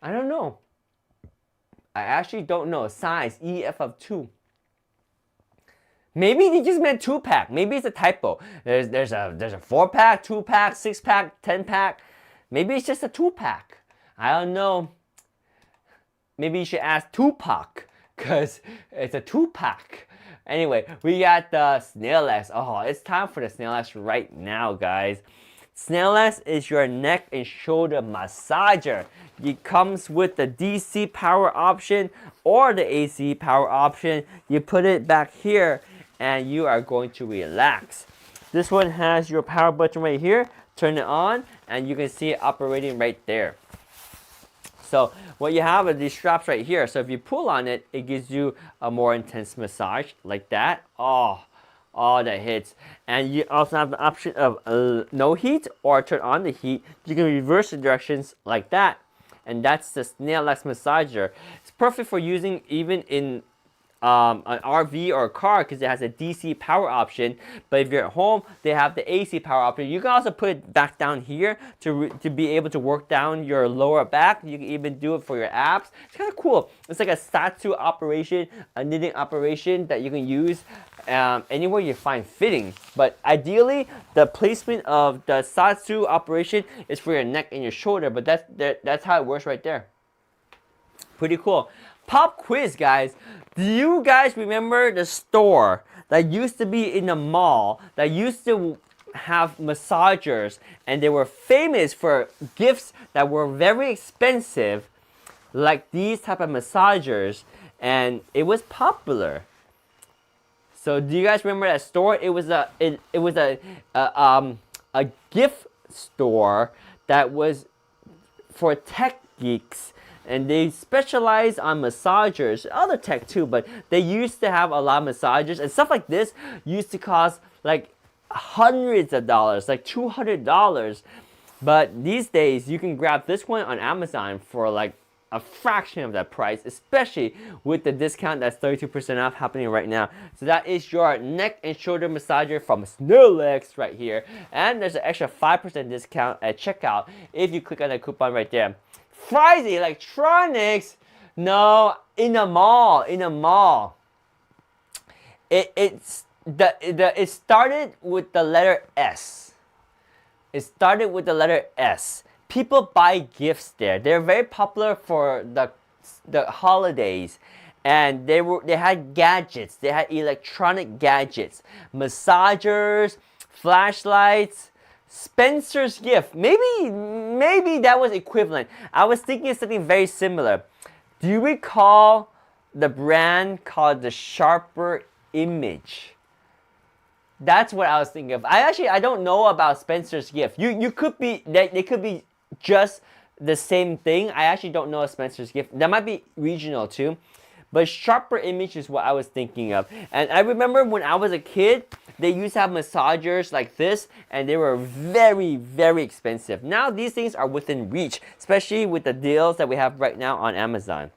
I don't know. I actually don't know. Size, EF of 2. Maybe they just meant 2-pack. Maybe it's a typo. There's a 4-pack, 2-pack, 6-pack, 10-pack. Maybe it's just a 2-pack. I don't know. Maybe you should ask Tupac, because it's a 2-pack. Anyway, we got the Snail X. Oh, it's time for the Snail X right now, guys. Snail X is your neck and shoulder massager. It comes with the DC power option or the AC power option. You put it back here and you are going to relax. This one has your power button right here. Turn it on and you can see it operating right there. So what you have are these straps right here. So if you pull on it, it gives you a more intense massage like that. Oh, that hits. And you also have the option of no heat or turn on the heat. You can reverse the directions like that. And that's the Snail X massager. It's perfect for using even in an RV or a car because it has a DC power option. But if you're at home, they have the AC power option. You can also put it back down here to be able to work down your lower back. You can even do it for your abs. It's kind of cool. It's like a Satsu operation, a knitting operation that you can use anywhere you find fitting. But ideally, the placement of the Satsu operation is for your neck and your shoulder. But that's how it works right there. Pretty cool. Pop quiz, guys. Do you guys remember the store that used to be in the mall that used to have massagers and they were famous for gifts that were very expensive, like these type of massagers, and it was popular? So do you guys remember that store? It was a gift store that was for tech geeks. And they specialize on massagers, other tech too, but they used to have a lot of massagers. And stuff like this used to cost like hundreds of dollars, like $200. But these days, you can grab this one on Amazon for like a fraction of that price, especially with the discount that's 32% off happening right now. So that is your neck and shoulder massager from Snail X right here. And there's an extra 5% discount at checkout if you click on the coupon right there. Fry's Electronics? No, in the mall. It started with the letter S. It started with the letter S. People buy gifts there. They're very popular for the holidays. And they had gadgets. They had electronic gadgets. Massagers, flashlights, Spencer's Gift. Maybe that was equivalent. I was thinking of something very similar. Do you recall the brand called the Sharper Image? That's what I was thinking of. I don't know about Spencer's Gift. You could be they could be just the same thing. I actually don't know Spencer's Gift. That might be regional too. But Sharper Image is what I was thinking of. And I remember when I was a kid, they used to have massagers like this, and they were very, very expensive. Now these things are within reach, especially with the deals that we have right now on Amazon.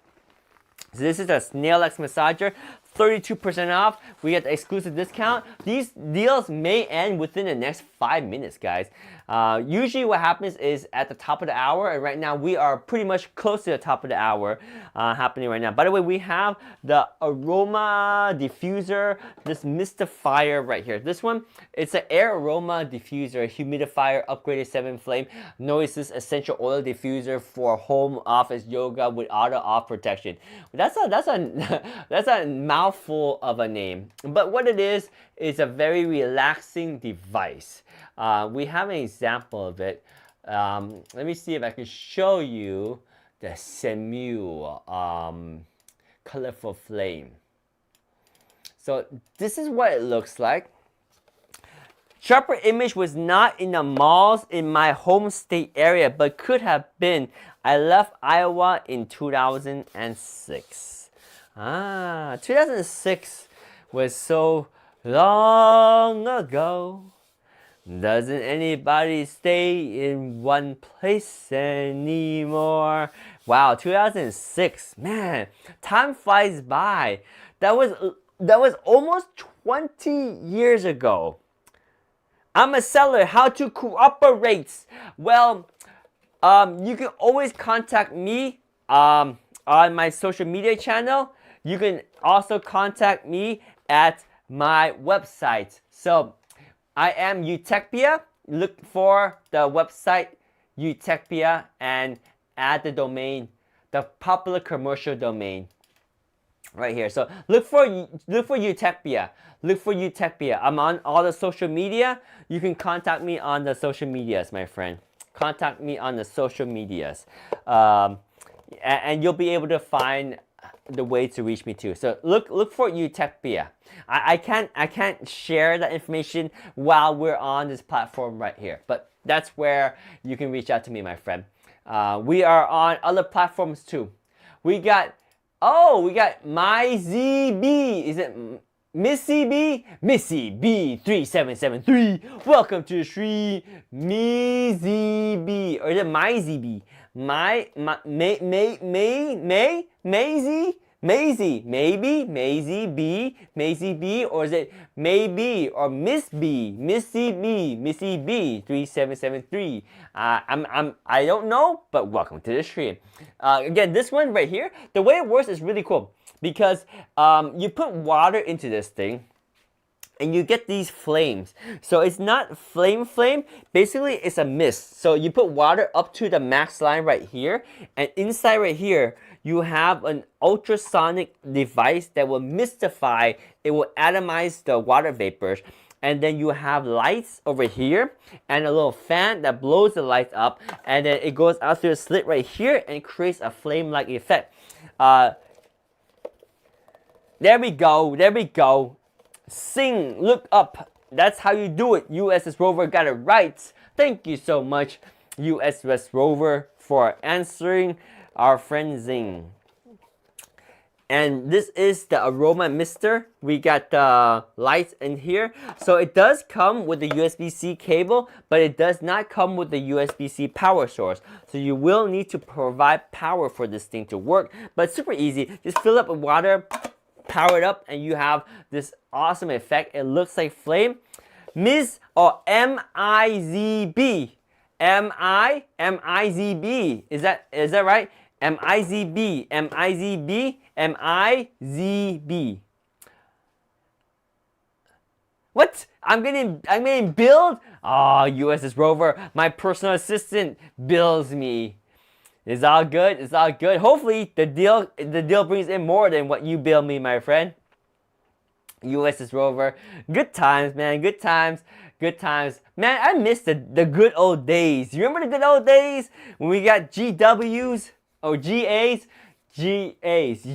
So this is a Snail X massager, 32% off. We get the exclusive discount. These deals may end within the next 5 minutes, guys. Usually what happens is at the top of the hour, and right now we are pretty much close to the top of the hour happening right now. By the way, we have the aroma diffuser, this mistifier right here. This one, it's an air aroma diffuser, humidifier, upgraded 7 flame, noiseless essential oil diffuser for home office yoga with auto off protection. That's a mouthful of a name, but what it is a very relaxing device. We have an example of it. Let me see if I can show you the Semu colorful flame. So this is what it looks like. Sharper Image was not in the malls in my home state area, but could have been. I left Iowa in 2006. 2006 was so long ago. Doesn't anybody stay in one place anymore? Wow, 2006. Man, time flies by. That was almost 20 years ago. I'm a seller. How to cooperate? Well, you can always contact me on my social media channel. You can also contact me at my website. So I am Utechpia. Look for the website Utechpia and add the domain, the popular commercial domain right here. So look for Utechpia. Look for Utechpia. I'm on all the social media. You can contact me on the social medias, my friend. Contact me on the social medias, and you'll be able to find the way to reach me too. So look for Utechpia. I can't share that information while we're on this platform right here, but that's where you can reach out to me, my friend. We are on other platforms too. We got MyZB. Is it Missy B? Missy B3773. Welcome to the stream, MyZB. Or is it MyZB? Maisie B, or is it Maybe or Miss B, Missy B 3773. I don't know, but welcome to the stream. Again, this one right here, the way it works is really cool because you put water into this thing and you get these flames. So it's not flame, basically it's a mist. So you put water up to the max line right here, and inside right here you have an ultrasonic device that will mystify, it will atomize the water vapors, and then you have lights over here and a little fan that blows the lights up, and then it goes out through a slit right here and creates a flame-like effect. There we go. Sing, look up. That's how you do it. USS Rover got it right. Thank you so much, USS Rover, for answering our friend Zing. And this is the aroma mister. We got the lights in here. So it does come with the USB-C cable, but it does not come with the USB-C power source. So you will need to provide power for this thing to work. But it's super easy. Just fill up with water, power it up, and you have this awesome effect. It looks like flame. Ms. or M-I-Z-B. M-I-Z-B. Is that right? M-I-Z-B. M-I-Z-B. M-I-Z-B. What? I'm getting billed? Oh, USS Rover, my personal assistant bills me. It's all good. It's all good. Hopefully the deal brings in more than what you bill me, my friend. USS Rover. Good times, man. Good times. Good times. Man, I miss the good old days. You remember the good old days when we got GWs or GAs? GAs,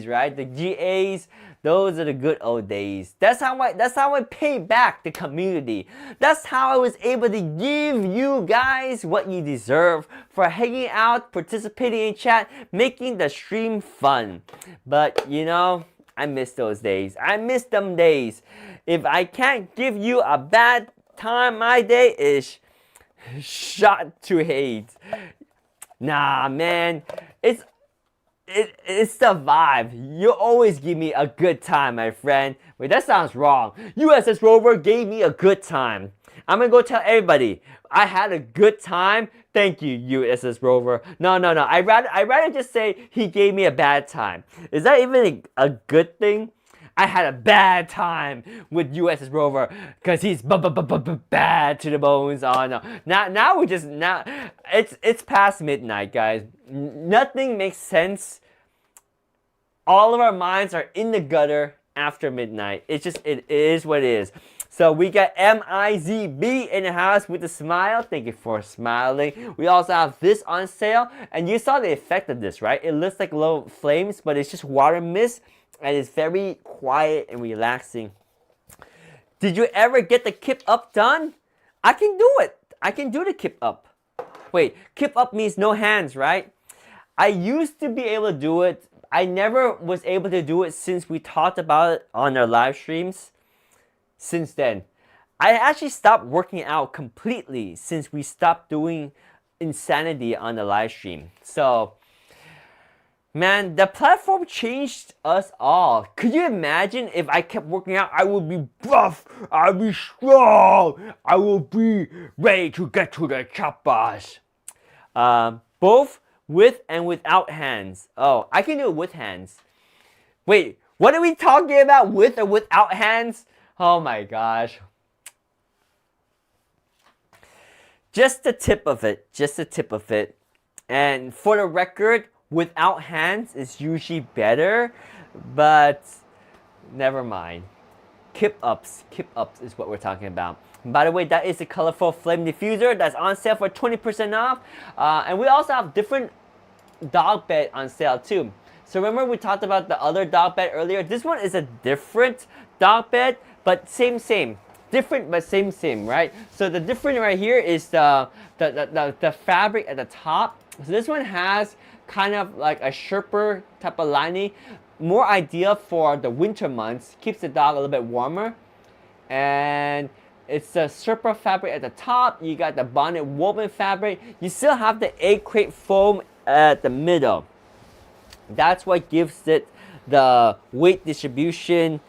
right? The GAs, those are the good old days. That's how I pay back the community. That's how I was able to give you guys what you deserve for hanging out, participating in chat, making the stream fun. But you know, I miss those days. I miss them days. If I can't give you a bad time, my day is shot to hate. Nah, man. It's the vibe. You always give me a good time, my friend. Wait, that sounds wrong. USS Rover gave me a good time. I'm gonna go tell everybody I had a good time. Thank you, USS Rover. No, no, no. I rather just say he gave me a bad time. Is that even a good thing? I had a bad time with USS Rover because he's bad to the bones. Oh no! Now we just now it's past midnight, guys. Nothing makes sense. All of our minds are in the gutter after midnight. It is what it is. So we got MIZB in the house with a smile. Thank you for smiling. We also have this on sale, and you saw the effect of this, right? It looks like little flames, but it's just water mist, and it's very quiet and relaxing. Did you ever get the kip up done? I can do it. I can do the kip up. Wait, kip up means no hands, right? I used to be able to do it. I never was able to do it since we talked about it on our live streams. Since then, I actually stopped working out completely since we stopped doing insanity on the live stream. So, man, the platform changed us all. Could you imagine if I kept working out? I would be buff, I would be strong, I would be ready to get to the choppers. Both with and without hands. Oh, I can do it with hands. Wait, what are we talking about? With or without hands? Oh my gosh. Just the tip of it. Just the tip of it. And for the record, without hands is usually better, but never mind. Kip ups is what we're talking about. By the way, that is the colorful flame diffuser that's on sale for 20% off. And we also have different dog bed on sale too. So remember we talked about the other dog bed earlier? This one is a different dog bed, but same. Different but same, right? So the different right here is the fabric at the top. So this one has kind of like a Sherpa type of lining. More ideal for the winter months. Keeps the dog a little bit warmer. And it's the Sherpa fabric at the top. You got the bonnet woven fabric. You still have the egg crate foam at the middle. That's what gives it the weight distribution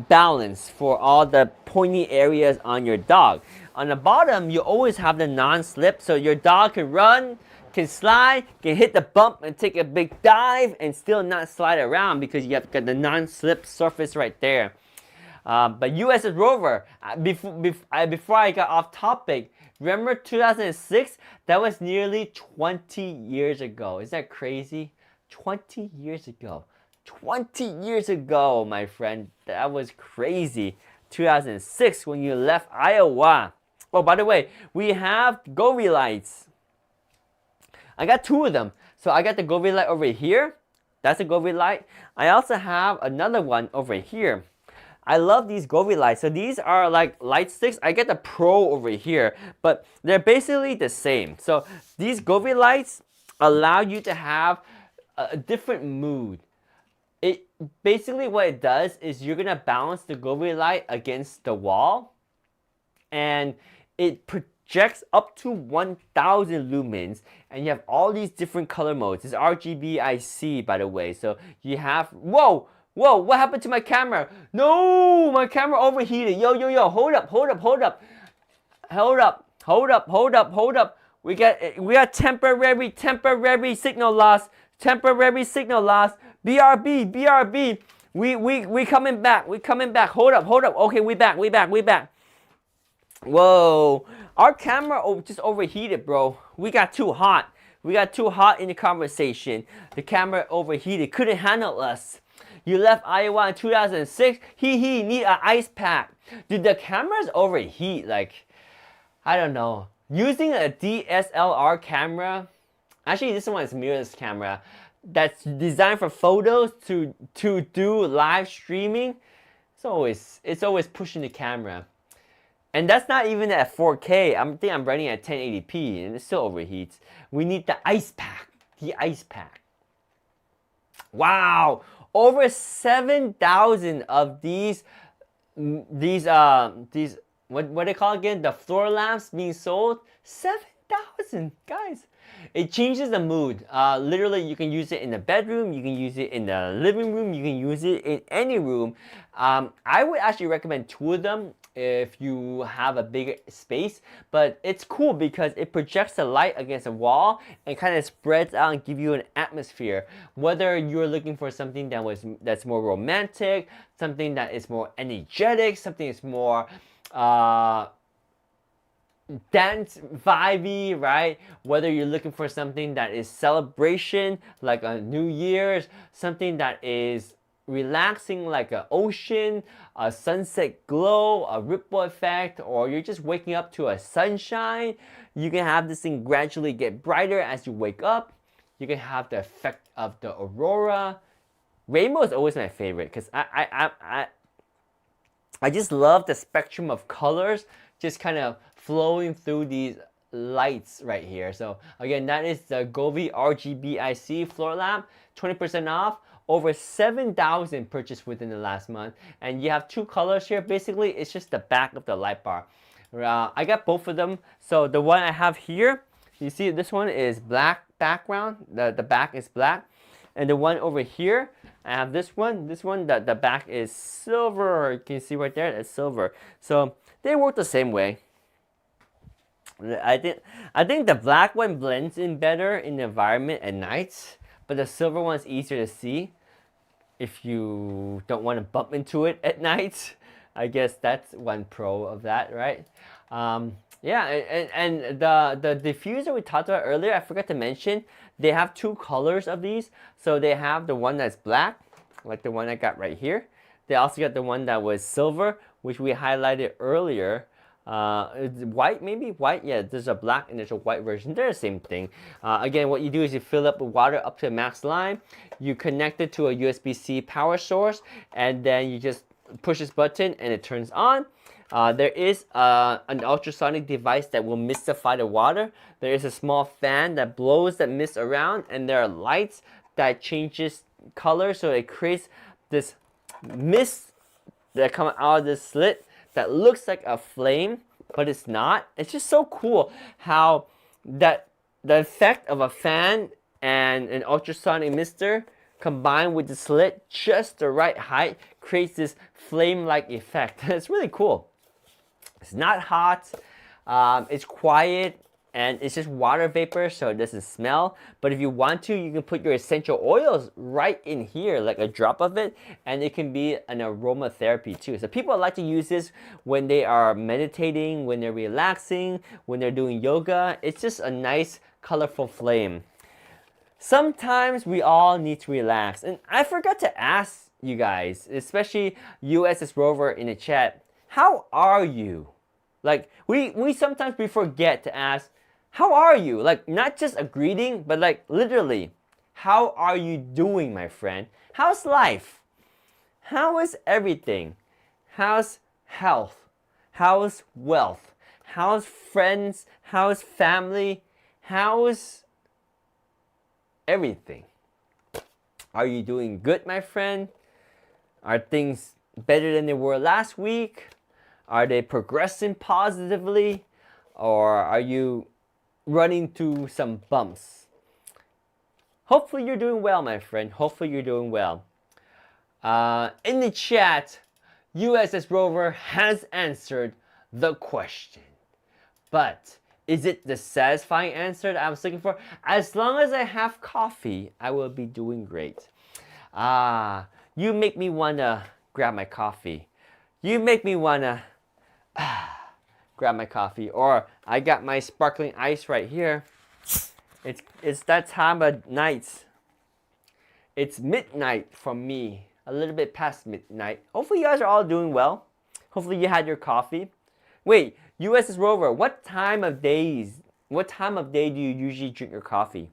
balance for all the pointy areas on your dog. On the bottom, you always have the non-slip, so your dog can run, can slide, can hit the bump and take a big dive and still not slide around because you have got the non-slip surface right there. But USS Rover, before I got off topic, remember 2006? That was nearly 20 years ago. Is that crazy? 20 years ago. 20 years ago, my friend. That was crazy. 2006 when you left Iowa. Oh, by the way, we have Govee lights. I got two of them. So I got the Govee light over here. That's a Govee light. I also have another one over here. I love these Govee lights. So these are like light sticks. I get the Pro over here, but they're basically the same. So these Govee lights allow you to have a different mood. It basically what it does is you're gonna balance the Govee light against the wall, and it projects up to 1,000 lumens, and you have all these different color modes. It's RGB-IC, by the way. So you have whoa, what happened to my camera? No, my camera overheated. Yo, hold up. We got temporary signal loss. BRB. We coming back. Hold up. Okay, we back. Whoa. Our camera just overheated, bro. We got too hot. In the conversation. The camera overheated. Couldn't handle us. You left Iowa in 2006. Need an ice pack. Did the cameras overheat? Like, I don't know. Using a DSLR camera. Actually, this one is mirrorless camera. That's designed for photos to do live streaming. It's always pushing the camera, and that's not even at 4K. I think I'm running at 1080p, and it still overheats. We need the ice pack. Wow, over 7,000 of these what they call again? The floor lamps being sold. 7,000, guys. It changes the mood. Literally, you can use it in the bedroom, you can use it in the living room, you can use it in any room. I would actually recommend 2 of them if you have a bigger space, but it's cool because it projects the light against a wall and kind of spreads out and give you an atmosphere. Whether you're looking for something that's more romantic, something that is more energetic, something that's more dance vibey, right? Whether you're looking for something that is celebration, like a New Year's, something that is relaxing like an ocean, a sunset glow, a ripple effect, or you're just waking up to a sunshine, you can have this thing gradually get brighter as you wake up. You can have the effect of the aurora. Rainbow is always my favorite because I just love the spectrum of colors just kind of flowing through these lights right here. So again, that is the Govee RGB-IC floor lamp, 20% off. Over 7,000 purchased within the last month. And you have 2 colors here. Basically, it's just the back of the light bar. I got both of them. So the one I have here, you see this one is black background. The back is black. And the one over here, I have this one. This one, the back is silver. You can see right there, it's silver. So they work the same way. I think the black one blends in better in the environment at night, but the silver one is easier to see if you don't want to bump into it at night. I guess that's one pro of that, right? Yeah, and the diffuser we talked about earlier, I forgot to mention, they have 2 colors of these. So they have the one that's black, like the one I got right here. They also got the one that was silver, which we highlighted earlier. It's white, maybe white. Yeah, there's a black and there's a white version. They're the same thing. Again, what you do is you fill up with water up to the max line, you connect it to a USB-C power source, and then you just push this button and it turns on. There is an ultrasonic device that will mistify the water. There is a small fan that blows that mist around, and there are lights that changes color, so it creates this mist that comes out of this slit that looks like a flame, but it's not. It's just so cool how the effect of a fan and an ultrasonic mister combined with the slit just the right height creates this flame-like effect. It's really cool. It's not hot, it's quiet, and it's just water vapor, so it doesn't smell. But if you want to, you can put your essential oils right in here, like a drop of it, and it can be an aromatherapy too. So people like to use this when they are meditating, when they're relaxing, when they're doing yoga. It's just a nice, colorful flame. Sometimes we all need to relax, and I forgot to ask you guys, especially USS Rover in the chat, how are you? Like, we sometimes forget to ask, how are you? Like, not just a greeting, but like literally, how are you doing, my friend? How's life? How is everything? How's health? How's wealth? How's friends? How's family? How's everything? Are you doing good, my friend? Are things better than they were last week? Are they progressing positively? Or are you running through some bumps? Hopefully you're doing well, my friend. Hopefully you're doing well. In the chat, USS Rover has answered the question. But is it the satisfying answer that I was looking for? As long as I have coffee, I will be doing great. You make me want to grab my coffee. You make me want to grab my coffee. Or I got my sparkling ice right here. It's that time of night. It's midnight for me. A little bit past midnight. Hopefully you guys are all doing well. Hopefully you had your coffee. Wait, USS Rover, what time of day do you usually drink your coffee?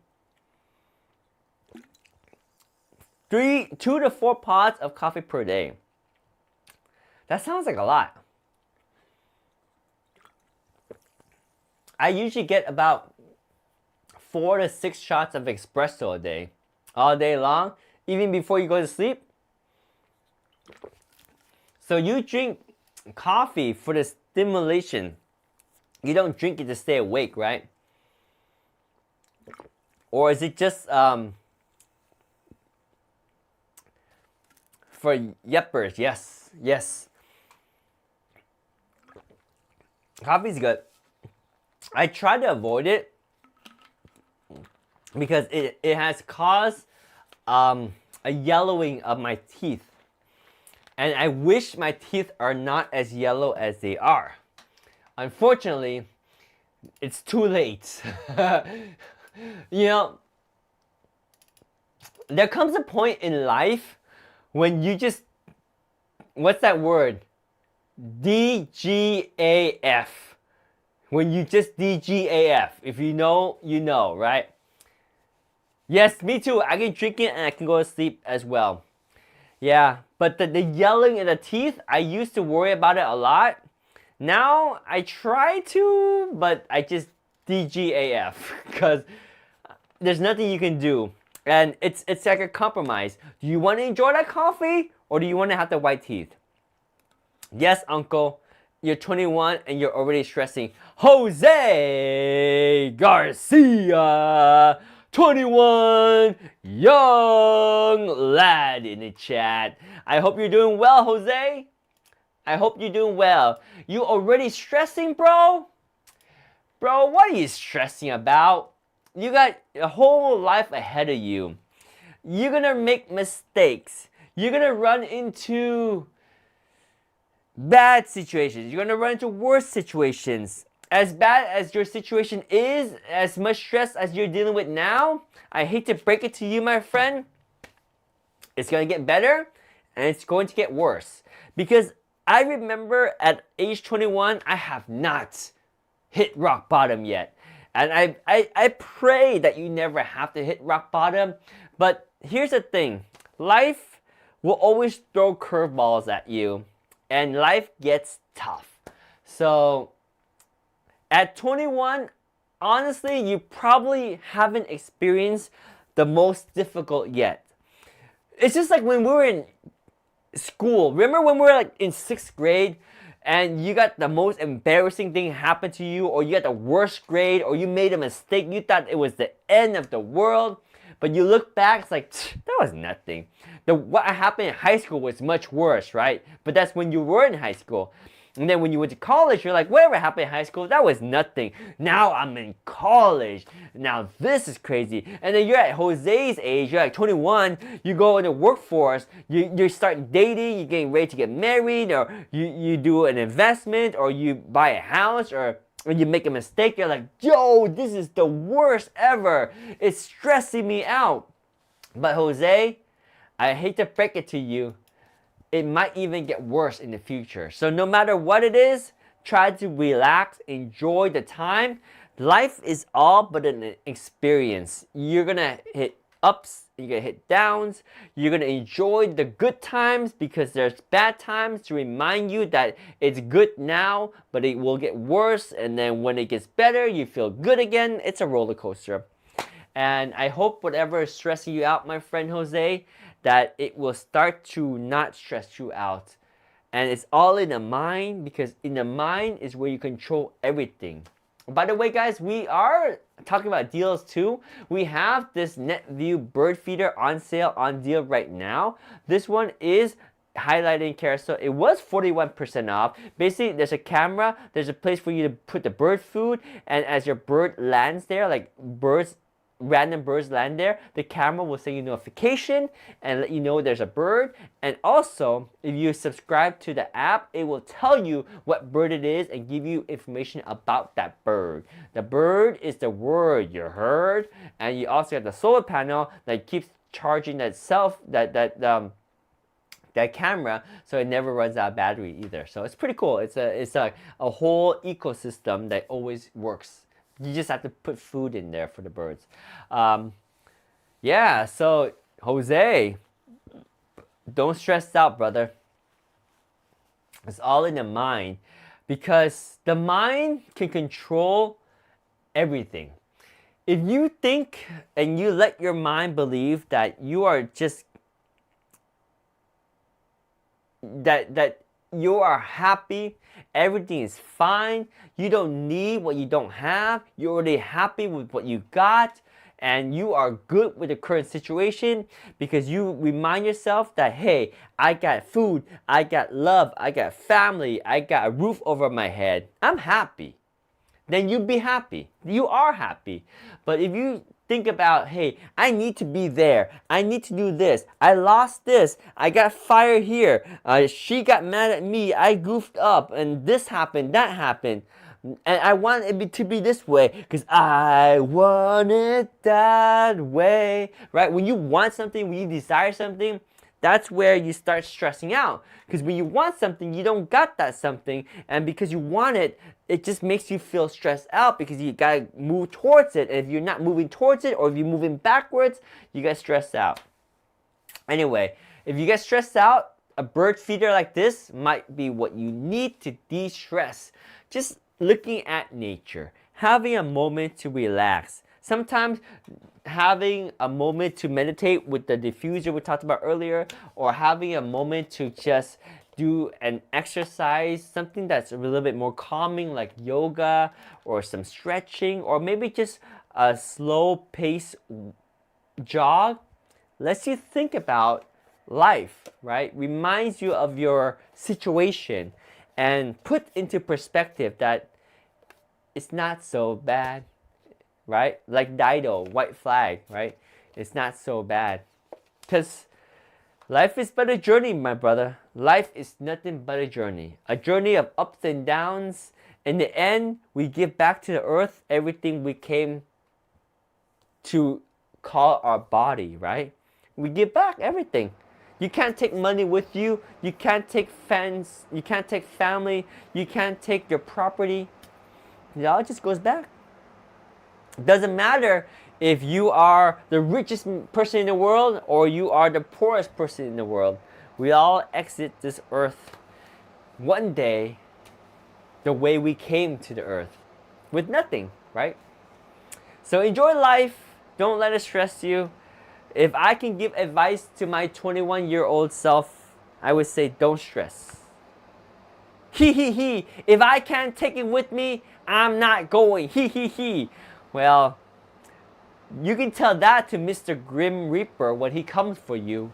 2 to 4 pots of coffee per day. That sounds like a lot. I usually get about 4 to 6 shots of espresso a day. All day long, even before you go to sleep. So you drink coffee for the stimulation. You don't drink it to stay awake, right? Or is it just for yeppers? Yes, yes. Coffee's good. I try to avoid it because it has caused a yellowing of my teeth. And I wish my teeth are not as yellow as they are. Unfortunately, it's too late. You know, there comes a point in life when you just, what's that word? DGAF. When you just DGAF. If you know, you know, right? Yes, me too. I can drink it and I can go to sleep as well. Yeah, but the yelling in the teeth, I used to worry about it a lot. Now I try to, but I just DGAF because there's nothing you can do. And it's like a compromise. Do you want to enjoy that coffee or do you want to have the white teeth? Yes, uncle. You're 21 and you're already stressing. Jose Garcia, 21, young lad in the chat. I hope you're doing well, Jose. I hope you're doing well. You already stressing, bro? Bro, what are you stressing about? You got a whole life ahead of you. You're gonna make mistakes. You're gonna run into bad situations. You're gonna run into worse situations. As bad as your situation is, as much stress as you're dealing with now, I hate to break it to you, my friend, it's gonna get better and it's going to get worse. Because I remember at age 21, I have not hit rock bottom yet. And I pray that you never have to hit rock bottom. But here's the thing. Life will always throw curveballs at you. And life gets tough. So at 21, honestly, you probably haven't experienced the most difficult yet. It's just like when we were in school. Remember when we were like in 6th grade and you got the most embarrassing thing happen to you, or you got the worst grade, or you made a mistake, you thought it was the end of the world, but you look back, it's like, that was nothing. What happened in high school was much worse, right? But that's when you were in high school. And then when you went to college, you're like, whatever happened in high school, that was nothing. Now I'm in college. Now this is crazy. And then you're at Jose's age, you're like 21, you go in the workforce, you start dating, you're getting ready to get married, or you do an investment, or you buy a house, or when you make a mistake, you're like, yo, this is the worst ever. It's stressing me out. But Jose, I hate to break it to you, it might even get worse in the future. So no matter what it is, try to relax, enjoy the time. Life is all but an experience. You're gonna hit ups, you're gonna hit downs. You're gonna enjoy the good times because there's bad times to remind you that it's good now, but it will get worse. And then when it gets better, you feel good again. It's a roller coaster. And I hope whatever is stressing you out, my friend Jose, that it will start to not stress you out. And it's all in the mind, because in the mind is where you control everything. By the way, guys, we are talking about deals too. We have this NetView bird feeder on sale, on deal right now. This one is highlighted in carousel. It was 41% off. Basically, there's a camera, there's a place for you to put the bird food, and as your bird lands there, like random birds land there, the camera will send you notification and let you know there's a bird. And also, if you subscribe to the app, it will tell you what bird it is and give you information about that bird. The bird is the word, you heard? And you also have the solar panel that keeps charging that camera, so it never runs out of battery either. So it's pretty cool. It's a whole ecosystem that always works. You just have to put food in there for the birds. Yeah, so Jose, don't stress out, brother. It's all in the mind, because the mind can control everything. If you think and you let your mind believe that you are just that you are happy, everything is fine, you don't need what you don't have, you're already happy with what you got, and you are good with the current situation because you remind yourself that, hey, I got food, I got love, I got family, I got a roof over my head, I'm happy, then you be happy. You are happy. But if you think about, hey, I need to be there, I need to do this, I lost this, I got fired here, she got mad at me, I goofed up, and this happened, that happened, and I want it to be this way because I want it that way, right? When you want something, when you desire something, that's where you start stressing out. Because when you want something, you don't got that something, and because you want it, it just makes you feel stressed out because you gotta move towards it. And if you're not moving towards it, or if you're moving backwards, you get stressed out. Anyway, if you get stressed out, a bird feeder like this might be what you need to de-stress. Just looking at nature, having a moment to relax. Sometimes having a moment to meditate with the diffuser we talked about earlier, or having a moment to just do an exercise, something that's a little bit more calming like yoga or some stretching, or maybe just a slow pace jog, lets you think about life, right? Reminds you of your situation and put into perspective that it's not so bad, right? Like Dido, white flag, right? It's not so bad. Because life is but a journey, my brother. Life is nothing but a journey of ups and downs. In the end, we give back to the earth everything we came to call our body, right? We give back everything. You can't take money with you. You can't take fans. You can't take family. You can't take your property. It all just goes back. It doesn't matter if you are the richest person in the world or you are the poorest person in the world. We all exit this earth one day the way we came to the earth, with nothing, right? So enjoy life. Don't let it stress you. If I can give advice to my 21-year-old self, I would say don't stress. He he he. If I can't take it with me, I'm not going. He he he. Well, you can tell that to Mr. Grim Reaper when he comes for you,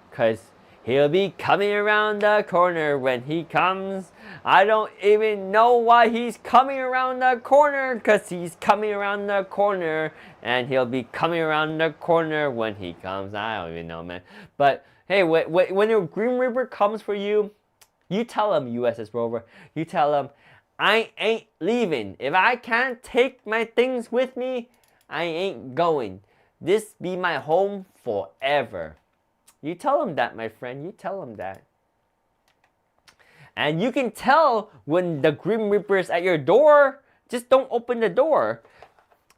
because he'll be coming around the corner when he comes. I don't even know why he's coming around the corner, because he's coming around the corner, and he'll be coming around the corner when he comes. I don't even know, man. But hey, when your Grim Reaper comes for you, you tell him, USS Rover, you tell him, I ain't leaving. If I can't take my things with me, I ain't going. This be my home forever. You tell him that, my friend. You tell him that. And you can tell when the Grim Reaper is at your door, just don't open the door.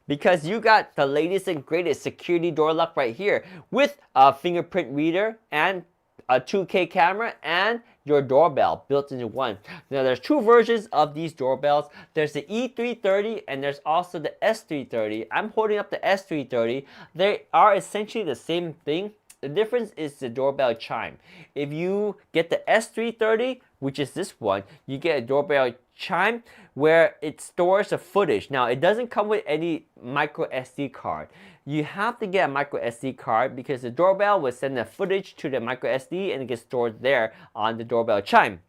Because you got the latest and greatest security door lock right here with a fingerprint reader and a 2K camera and your doorbell built into one. Now there's two versions of these doorbells. There's the E330 and there's also the S330. I'm holding up the S330. They are essentially the same thing. The difference is the doorbell chime. If you get the S330, which is this one, you get a doorbell chime where it stores the footage. Now it doesn't come with any micro SD card. You have to get a micro SD card because the doorbell will send the footage to the micro SD and it gets stored there on the doorbell chime.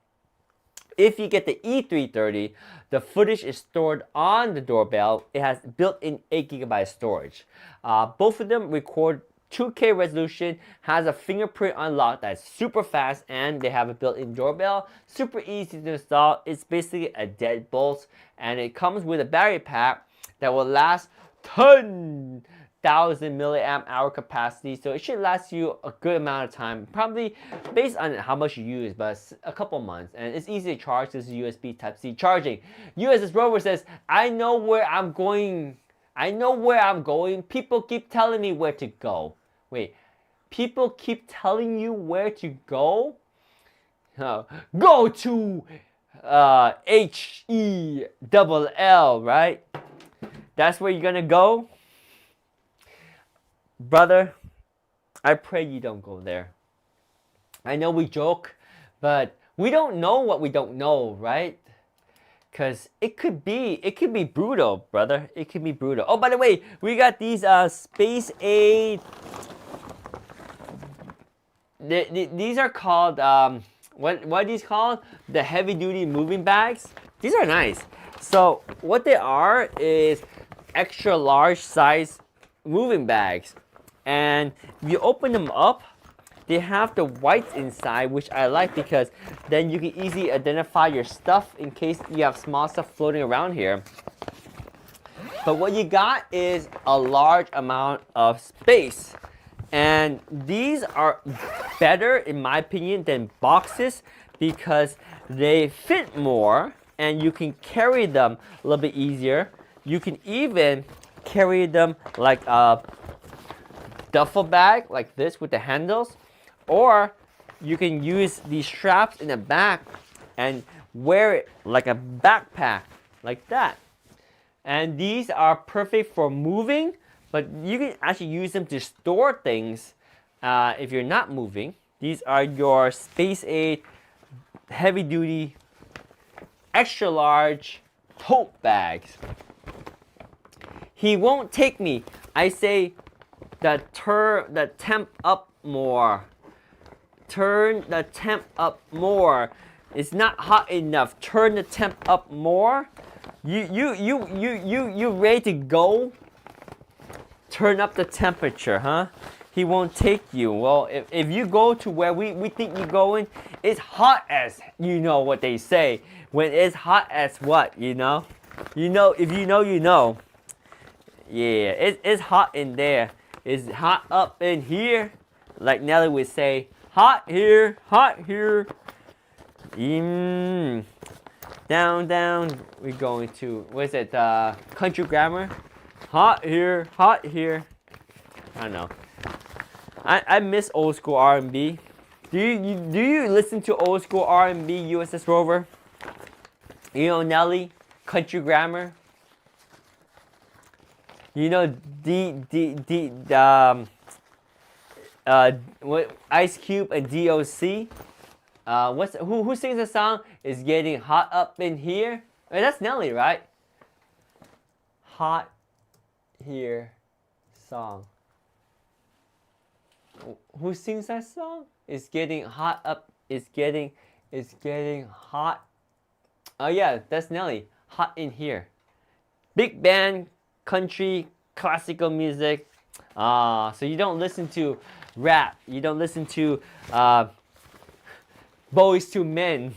If you get the E330, the footage is stored on the doorbell. It has built-in 8 GB storage. Both of them record 2K resolution, has a fingerprint unlock that's super fast, and they have a built-in doorbell. Super easy to install. It's basically a deadbolt, and it comes with a battery pack that will last 10,000 milliamp hour capacity, so it should last you a good amount of time, probably based on how much you use, but a couple months. And it's easy to charge. This is USB Type-C charging. USS Rover says, I know where I'm going. I know where I'm going. People keep telling me where to go. Wait, people keep telling you where to go? Go to HELL, right? That's where you're gonna go? Brother, I pray you don't go there. I know we joke, but we don't know what we don't know, right? Cause it could be brutal, brother. It could be brutal. Oh, by the way, we got these Space Aid. These are called what are these called? The heavy duty moving bags. These are nice. So what they are is extra large size moving bags, and if you open them up, they have the whites inside, which I like because then you can easily identify your stuff in case you have small stuff floating around here. But what you got is a large amount of space. And these are better, in my opinion, than boxes because they fit more and you can carry them a little bit easier. You can even carry them like a duffel bag, like this with the handles. Or you can use these straps in the back and wear it like a backpack, like that. And these are perfect for moving, but you can actually use them to store things if you're not moving. These are your Space Aid heavy duty, extra large tote bags. He won't take me. I say the temp up more. Turn the temp up more. It's not hot enough. Turn the temp up more. You ready to go? Turn up the temperature, huh? He won't take you. Well, if you go to where we think you're going, it's hot as, you know what they say. When it's hot as what, you know? You know, if you know, you know. Yeah, it's hot in there. It's hot up in here. Like Nelly would say, hot here, hot here. Down, down. We're going to, what is it, country grammar? Hot here, hot here. I don't know. I miss old school R&B. Do you listen to old school R&B, USS Rover? You know Nelly, country grammar. You know what, Ice Cube and DOC. Who sings the song? It's getting hot up in here. Hey, that's Nelly, right? Hot here song. Who sings that song? It's getting hot up. It's getting hot. Oh yeah, that's Nelly. Hot in here. Big band, country, classical music. So you don't listen to rap. You don't listen to Boys to Men,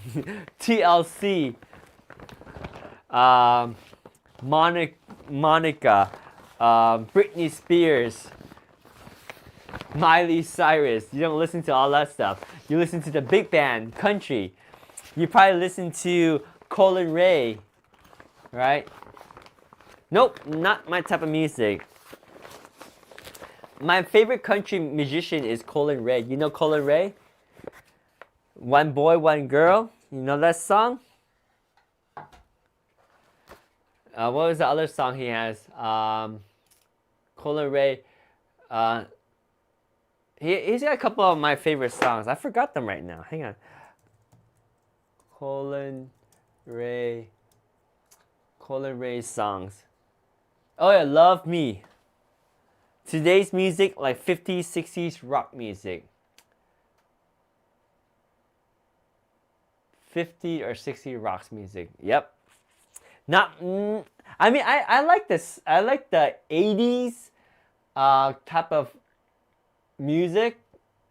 TLC, Monica, Britney Spears, Miley Cyrus. You don't listen to all that stuff. You listen to the big band, country. You probably listen to Colin Ray, right? Nope, not my type of music. My favorite country musician is Colin Ray. You know Colin Ray? One Boy, One Girl. You know that song? What was the other song he has? Colin Ray. He's got a couple of my favorite songs. I forgot them right now. Hang on. Colin Ray songs. Oh yeah, Love Me. Today's music, like 50s, 60s rock music. 50 or 60 rocks music. Yep. Not. I mean, I like this. I like the 80s type of music,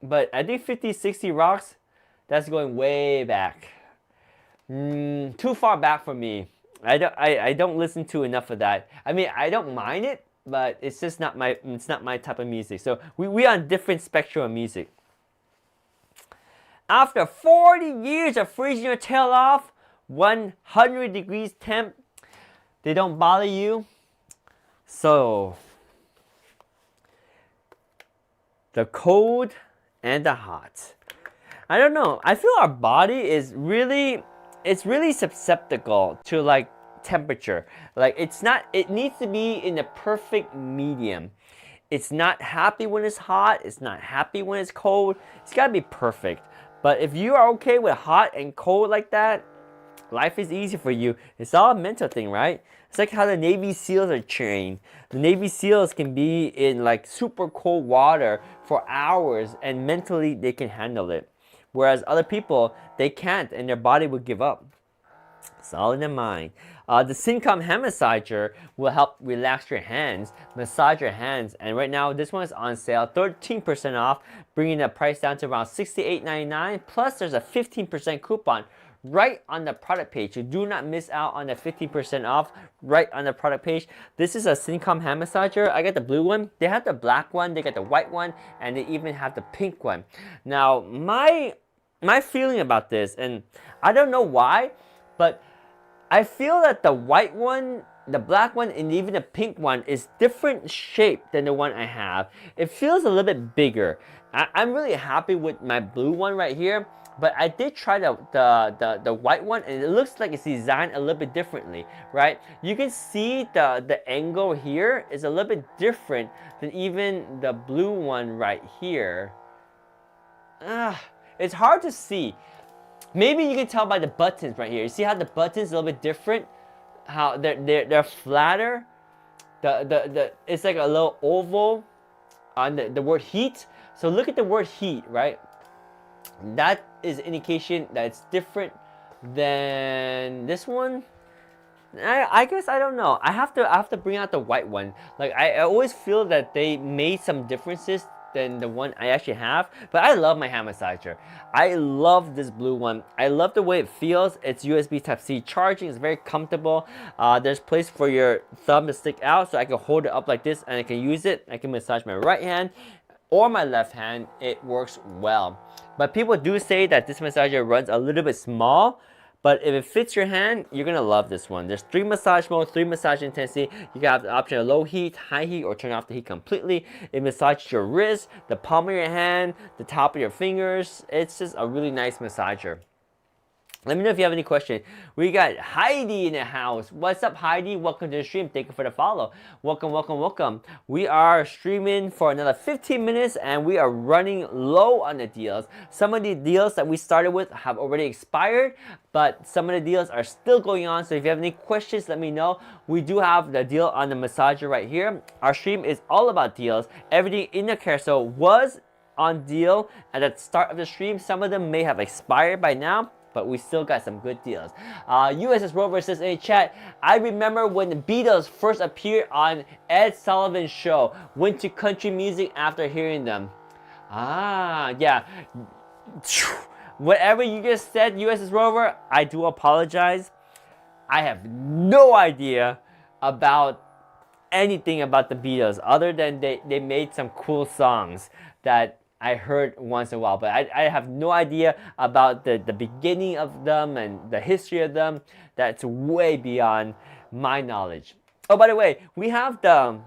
but I think 50, 60 rocks. That's going way back. Too far back for me. I don't listen to enough of that. I mean, I don't mind it, but it's just not my type of music. So we on different spectrum of music. After 40 years of freezing your tail off, 100 degrees temp, they don't bother you. So the cold and the hot. I don't know. I feel our body is really susceptible to like temperature. Like it needs to be in the perfect medium. It's not happy when it's hot, it's not happy when it's cold. It's got to be perfect. But if you are okay with hot and cold like that, Life is easy for you. It's all a mental thing, right? It's like how the Navy SEALs are trained. The Navy SEALs can be in like super cold water for hours and mentally they can handle it. Whereas other people, they can't and their body would give up. It's all in the mind. The Syncom hand massager will help relax your hands, massage your hands, and right now this one is on sale, 13% off, bringing the price down to around $68.99. Plus, there's a 15% coupon right on the product page. You do not miss out on the 15% off right on the product page. This is a Syncom hand massager. I got the blue one. They have the black one, they got the white one, and they even have the pink one. Now, my feeling about this, and I don't know why, but I feel that the white one, the black one, and even the pink one is different shape than the one I have. It feels a little bit bigger. I'm really happy with my blue one right here, but I did try the white one, and it looks like it's designed a little bit differently, right? You can see the angle here is a little bit different than even the blue one right here. It's hard to see. Maybe you can tell by the buttons right here. You see how the buttons are a little bit different? How they're flatter. It's like a little oval on the word heat. So look at the word heat, right? That is indication that it's different than this one. I guess I don't know. I have to bring out the white one. Like I always feel that they made some differences than the one I actually have, but I love my hand massager. I love this blue one. I love the way it feels. It's USB Type-C charging. It's very comfortable. There's place for your thumb to stick out, so I can hold it up like this and I can use it. I can massage my right hand or my left hand. It works well. But people do say that this massager runs a little bit small, but if it fits your hand, you're gonna love this one. There's 3 massage modes, 3 massage intensity. You can have the option of low heat, high heat, or turn off the heat completely. It massages your wrist, the palm of your hand, the top of your fingers. It's just a really nice massager. Let me know if you have any questions. We got Heidi in the house. What's up, Heidi? Welcome to the stream. Thank you for the follow. Welcome, welcome, welcome. We are streaming for another 15 minutes and we are running low on the deals. Some of the deals that we started with have already expired, but some of the deals are still going on. So if you have any questions, let me know. We do have the deal on the massager right here. Our stream is all about deals. Everything in the carousel was on deal at the start of the stream. Some of them may have expired by now, but we still got some good deals. USS Rover says in the chat, I remember when the Beatles first appeared on Ed Sullivan's show. Went to country music after hearing them. Yeah. Whatever you just said, USS Rover, I do apologize. I have no idea about anything about the Beatles other than they made some cool songs that I heard once in a while, but I have no idea about the beginning of them and the history of them. That's way beyond my knowledge. Oh, by the way, we have the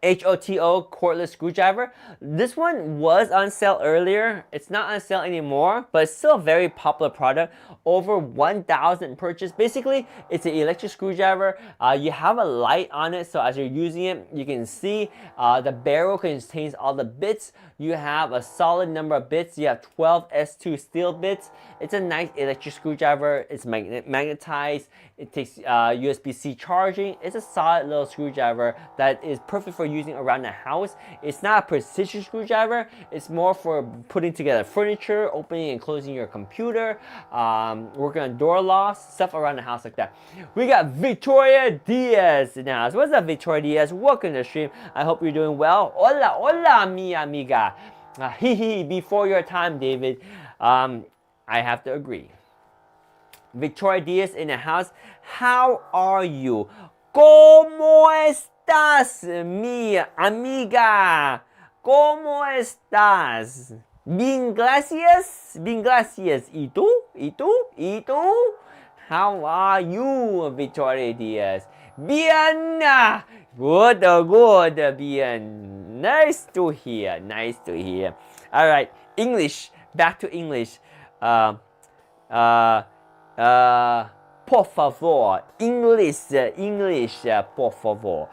HOTO cordless screwdriver. This one was on sale earlier. It's not on sale anymore, but it's still a very popular product. Over 1,000 purchased. Basically, it's an electric screwdriver. You have a light on it, so as you're using it, you can see the barrel contains all the bits. You have a solid number of bits. You have 12 S2 steel bits. It's a nice electric screwdriver. It's magnetized. It takes USB-C charging. It's a solid little screwdriver that is perfect for using around the house. It's not a precision screwdriver. It's more for putting together furniture, opening and closing your computer, working on door locks, stuff around the house like that. We got Victoria Diaz in the house. What's up, Victoria Diaz? Welcome to the stream. I hope you're doing well. Hola, hola, mi amiga. Before your time, David. I have to agree. Victoria Diaz in the house. How are you? ¿Cómo estás, mi amiga? ¿Cómo estás? Bien, gracias. Bien, gracias. ¿Y tú? ¿Y tú? ¿Y tú? How are you, Victoria Diaz? Bien. Good, good, bien. Nice to hear. Nice to hear. All right, English. Back to English. Por favor. English, por favor.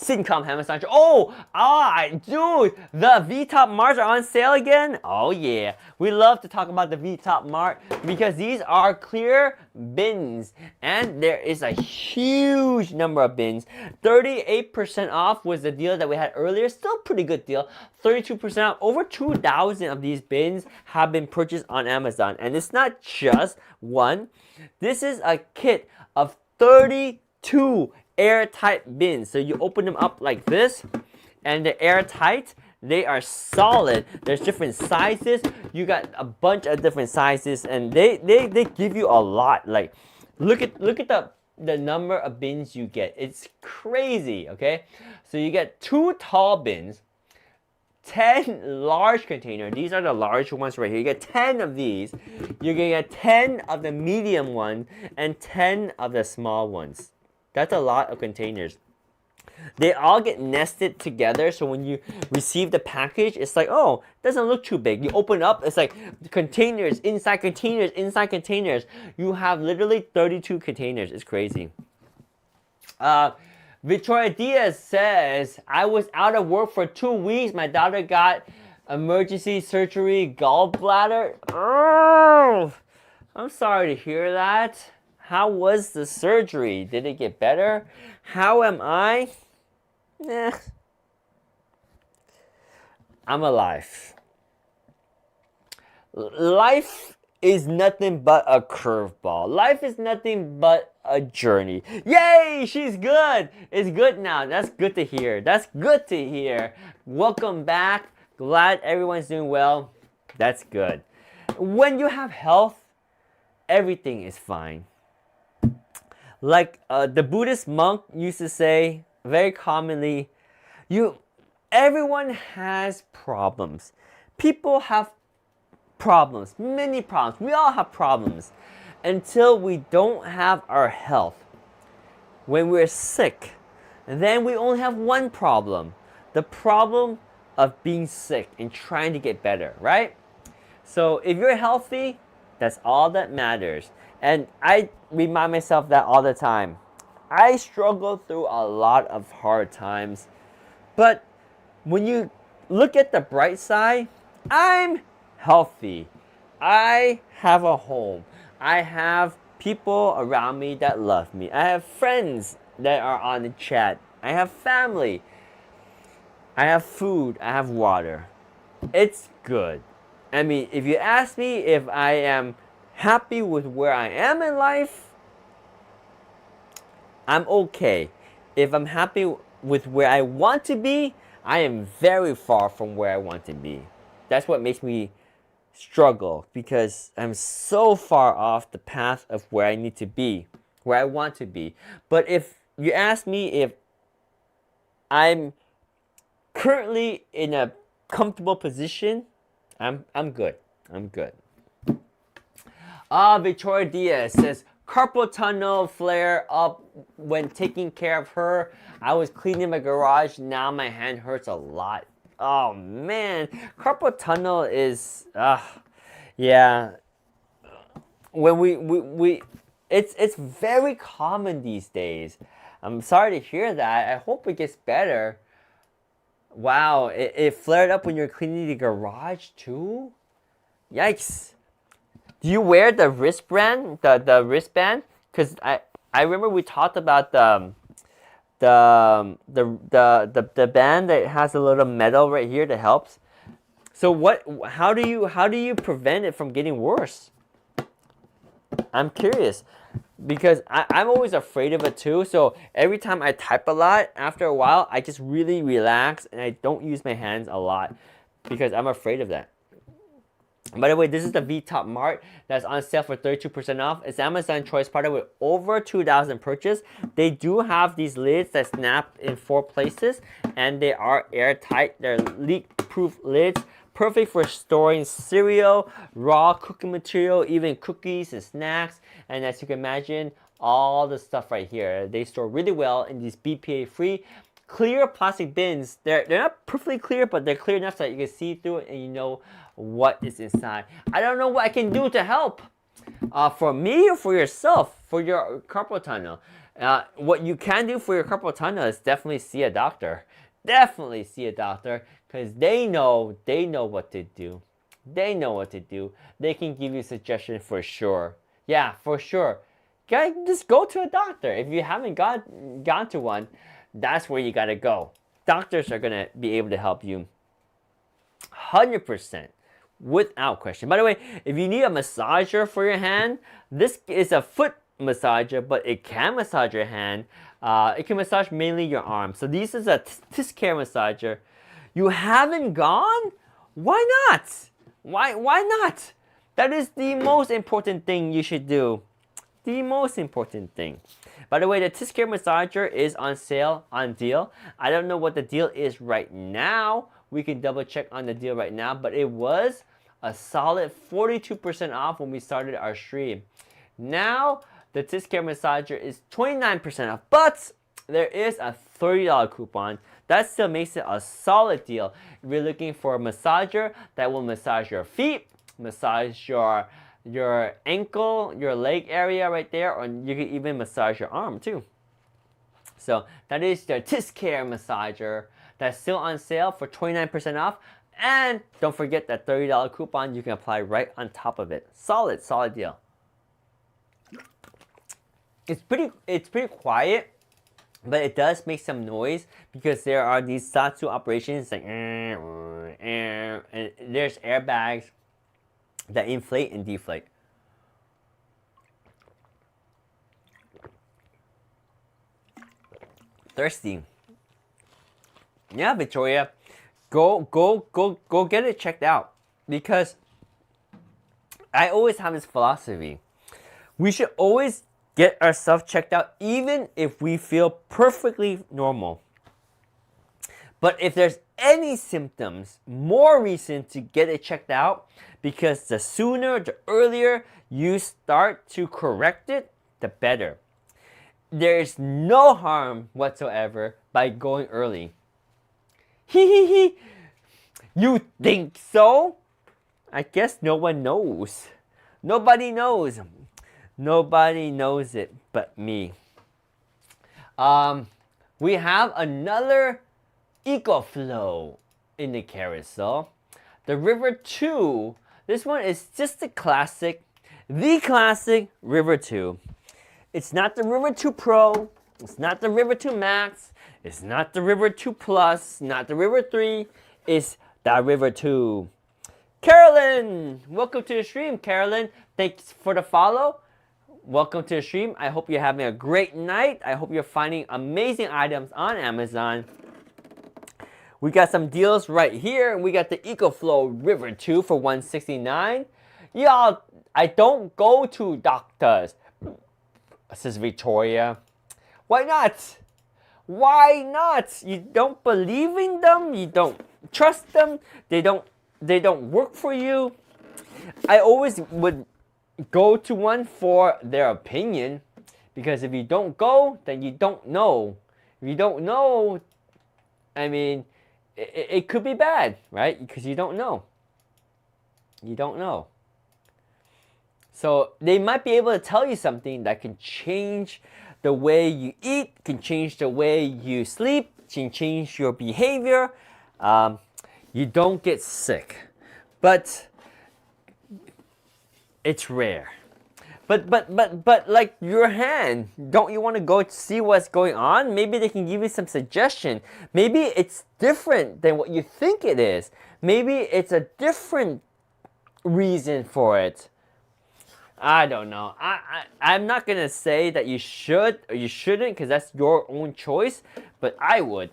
Sitcom Amazon. Oh, dude, the V-Top Marts are on sale again. Oh yeah, we love to talk about the V-Top Mart because these are clear bins, and there is a huge number of bins. 38% off was the deal that we had earlier. Still pretty good deal. 32% off. Over 2,000 of these bins have been purchased on Amazon, and it's not just one. This is a kit of 32 airtight bins. So you open them up like this, and they're airtight. They are solid. There's different sizes. You got a bunch of different sizes, and they give you a lot. Like, look at the number of bins you get. It's crazy. Okay, so you get 2 tall bins, 10 large containers. These are the large ones right here. You get 10 of these. You're gonna get 10 of the medium ones and 10 of the small ones. That's a lot of containers. They all get nested together, so when you receive the package, it's like, oh, it doesn't look too big. You open up, it's like containers inside containers inside containers. You have literally 32 containers. It's crazy. Victoria Diaz says, I was out of work for 2 weeks. My daughter got emergency surgery, gallbladder. Oh, I'm sorry to hear that. How was the surgery? Did it get better? How am I? I'm alive. Life is nothing but a curveball. Life is nothing but a journey. Yay! She's good. It's good now. That's good to hear. That's good to hear. Welcome back. Glad everyone's doing well. That's good. When you have health, everything is fine. Like the Buddhist monk used to say very commonly, everyone has problems. People have problems, many problems. We all have problems until we don't have our health. When we're sick, then we only have one problem, the problem of being sick and trying to get better, right? So if you're healthy, that's all that matters. And I remind myself that all the time. I struggle through a lot of hard times. But when you look at the bright side, I'm healthy. I have a home. I have people around me that love me. I have friends that are on the chat. I have family. I have food. I have water. It's good. I mean, if you ask me if I am happy with where I am in life, I'm okay. If I'm happy with where I want to be, I am very far from where I want to be. That's what makes me struggle, because I'm so far off the path of where I need to be, where I want to be. But if you ask me if I'm currently in a comfortable position, I'm good. I'm good. Victoria Diaz says, carpal tunnel flare up when taking care of her. I was cleaning my garage. Now my hand hurts a lot. Oh man, carpal tunnel is, yeah. When it's very common these days. I'm sorry to hear that. I hope it gets better. Wow, it flared up when you're cleaning the garage too? Yikes. Do you wear the wristband? The wristband? Because I remember we talked about the band that has a little metal right here that helps. So how do you prevent it from getting worse? I'm curious, because I'm always afraid of it too. So every time I type a lot, after a while, I just really relax and I don't use my hands a lot because I'm afraid of that. By the way, this is the V-Top Mart that's on sale for 32% off. It's Amazon Choice product with over 2,000 purchased. They do have these lids that snap in 4 places, and they are airtight. They're leak-proof lids, perfect for storing cereal, raw cooking material, even cookies and snacks. And as you can imagine, all the stuff right here, they store really well in these BPA-free clear plastic bins. They're not perfectly clear, but they're clear enough so that you can see through it and you know what is inside. I don't know what I can do to help. For me or for yourself, for your carpal tunnel. What you can do for your carpal tunnel is definitely see a doctor. Definitely see a doctor because they know what to do. They know what to do. They can give you suggestions for sure. Yeah, for sure. Guys, just go to a doctor. If you haven't gone to one, that's where you gotta go. Doctors are gonna be able to help you 100%. Without question. By the way, if you need a massager for your hand, this is a foot massager, but it can massage your hand. It can massage mainly your arm. So this is a TisCare massager. You haven't gone? Why not? Why not? That is the most important thing you should do. The most important thing. By the way, the TisCare massager is on sale, on deal. I don't know what the deal is right now. We can double check on the deal right now, but it was a solid 42% off when we started our stream. Now, the TisCare massager is 29% off, but there is a $30 coupon. That still makes it a solid deal. If you're looking for a massager that will massage your feet, massage your ankle, your leg area right there, or you can even massage your arm too. So that is the TisCare massager that's still on sale for 29% off. And don't forget that $30 coupon you can apply right on top of it. Solid deal. It's pretty quiet, but it does make some noise because there are these Satsu operations like and there's airbags that inflate and deflate. Thirsty. Yeah, Victoria. Go get it checked out, because I always have this philosophy. We should always get ourselves checked out even if we feel perfectly normal. But if there's any symptoms, more reason to get it checked out, because the sooner, the earlier you start to correct it, the better. There is no harm whatsoever by going early. You think so? I guess no one knows. Nobody knows. Nobody knows it but me. We have another EcoFlow in the carousel. The River 2. This one is just the classic River 2. It's not the River 2 Pro. It's not the River 2 Max. It's not the River 2 Plus. Not the River 3. It's the River 2. Carolyn! Welcome to the stream, Carolyn. Thanks for the follow. Welcome to the stream. I hope you're having a great night. I hope you're finding amazing items on Amazon. We got some deals right here. We got the EcoFlow River 2 for $169. Y'all, I don't go to doctors, says Victoria. Why not? Why not? You don't believe in them? You don't trust them? They don't work for you? I always would go to one for their opinion, because if you don't go, then you don't know. If you don't know, I mean, it could be bad, right? Because you don't know. You don't know. So they might be able to tell you something that can change the way you eat, can change the way you sleep, can change your behavior. You don't get sick, but it's rare. But like your hand, don't you want to go see what's going on? Maybe they can give you some suggestion. Maybe it's different than what you think it is. Maybe it's a different reason for it. I don't know. I'm not gonna say that you should or you shouldn't, because that's your own choice. But I would.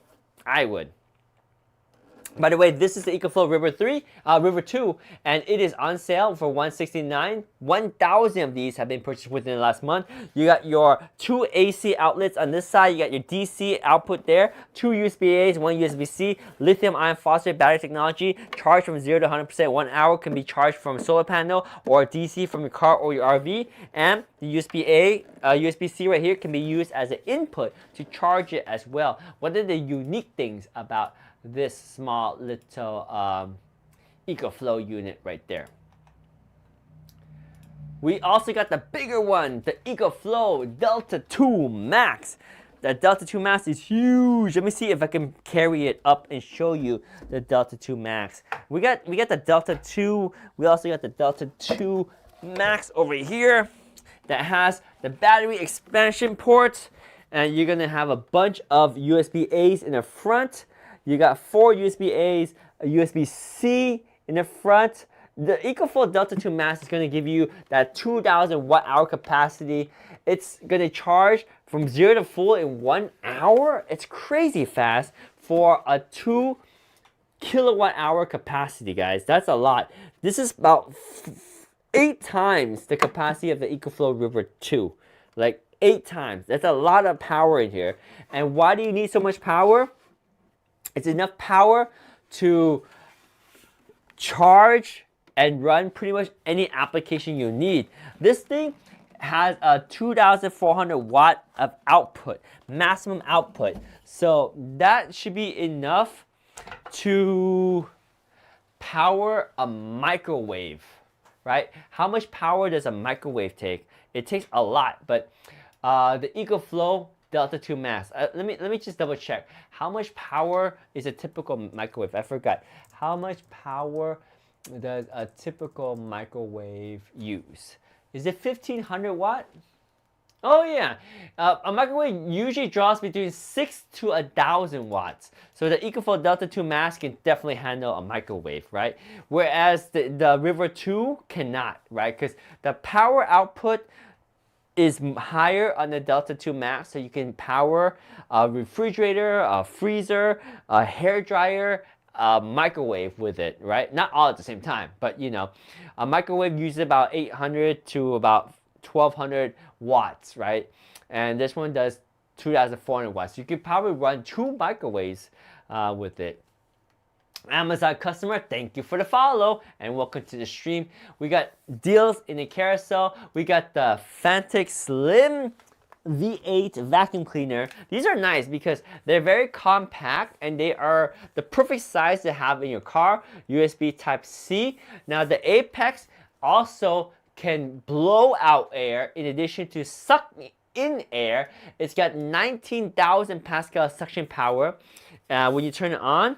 By the way, this is the EcoFlow River 2, and it is on sale for $169. 1,000 of these have been purchased within the last month. You got your 2 AC outlets on this side. You got your DC output there. 2 USB-A's, 1 USB-C. Lithium iron phosphate battery technology. Charged from 0 to 100%. 1 hour can be charged from a solar panel or DC from your car or your RV. And the USB-A, USB-C right here can be used as an input to charge it as well. What are the unique things about this small little EcoFlow unit right there? We also got the bigger one, the EcoFlow Delta 2 Max. The Delta 2 Max is huge. Let me see if I can carry it up and show you the Delta 2 Max. We got the Delta 2. We also got the Delta 2 Max over here that has the battery expansion ports, and you're gonna have a bunch of USB-A's in the front. You got 4 USB-A's, a USB-C in the front. The EcoFlow Delta 2 Max is going to give you that 2,000 watt-hour capacity. It's going to charge from 0 to full in 1 hour. It's crazy fast for a 2 kilowatt-hour capacity, guys. That's a lot. This is about 8 times the capacity of the EcoFlow River 2. Like 8 times. That's a lot of power in here. And why do you need so much power? It's enough power to charge and run pretty much any application you need. This thing has a 2,400 watt of output, maximum output. So that should be enough to power a microwave, right? How much power does a microwave take? It takes a lot, but the EcoFlow Delta 2 Max. Let me just double check. How much power is a typical microwave? I forgot. How much power does a typical microwave use? Is it 1,500 watt? Oh yeah, a microwave usually draws between 6 to 1,000 watts. So the EcoFlow Delta 2 Max can definitely handle a microwave, right? Whereas the River 2 cannot, right? Because the power output is higher on the Delta 2 Max, so you can power a refrigerator, a freezer, a hair dryer, a microwave with it, right? Not all at the same time, but you know, a microwave uses about 800 to about 1,200 watts, right? And this one does 2,400 watts. You could probably run 2 microwaves with it. Amazon customer, thank you for the follow and welcome to the stream. We got deals in the carousel. We got the Fantic Slim V8 vacuum cleaner. These are nice because they're very compact and they are the perfect size to have in your car. USB Type-C. Now the Apex also can blow out air in addition to suck in air. It's got 19,000 Pascal suction power. When you turn it on,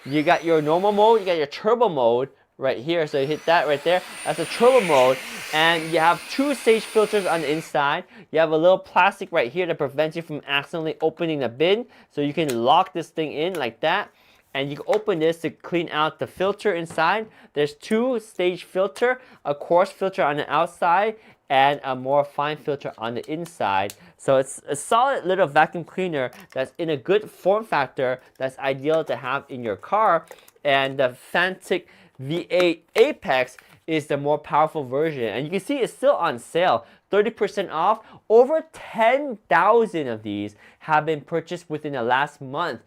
you got your normal mode, you got your turbo mode right here. So you hit that right there. That's a turbo mode. And you have 2 stage filters on the inside. You have a little plastic right here that prevents you from accidentally opening the bin. So you can lock this thing in like that. And you can open this to clean out the filter inside. There's 2 stage filter, a coarse filter on the outside, and a more fine filter on the inside. So it's a solid little vacuum cleaner that's in a good form factor that's ideal to have in your car. And the Fantic V8 Apex is the more powerful version. And you can see it's still on sale, 30% off. Over 10,000 of these have been purchased within the last month.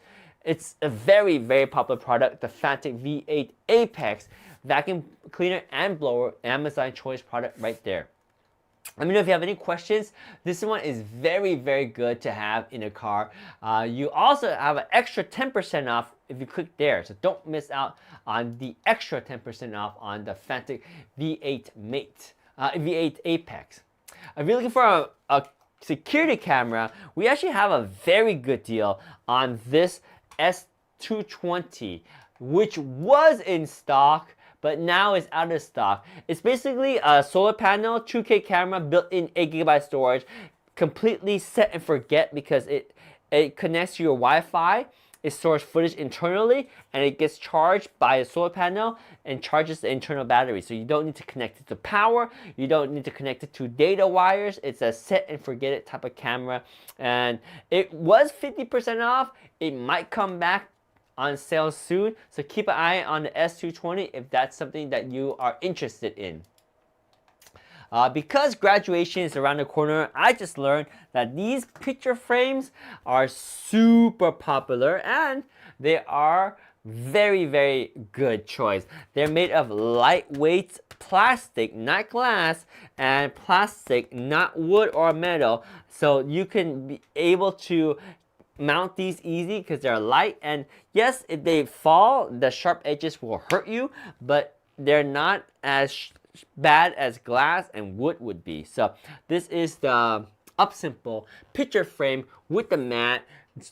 It's a very, very popular product, the Fantic V8 Apex vacuum cleaner and blower, Amazon choice product right there. Let me know if you have any questions. This one is very, very good to have in a car. You also have an extra 10% off if you click there. So don't miss out on the extra 10% off on the Fantic V8 V8 Apex. If you're looking for a security camera, we actually have a very good deal on this S220, which was in stock but now it's out of stock. It's basically a solar panel, 2K camera, built-in 8GB storage, completely set and forget because it connects to your Wi-Fi. It stores footage internally and it gets charged by a solar panel and charges the internal battery. So you don't need to connect it to power. You don't need to connect it to data wires. It's a set and forget it type of camera. And it was 50% off. It might come back on sale soon. So keep an eye on the S220 if that's something that you are interested in. Because graduation is around the corner, I just learned that these picture frames are super popular and they are very, very good choice. They're made of lightweight plastic, not glass, and plastic, not wood or metal. So you can be able to mount these easy because they're light, and yes, if they fall, the sharp edges will hurt you, but they're not as bad as glass and wood would be. So this is the UpSimple picture frame with the mat.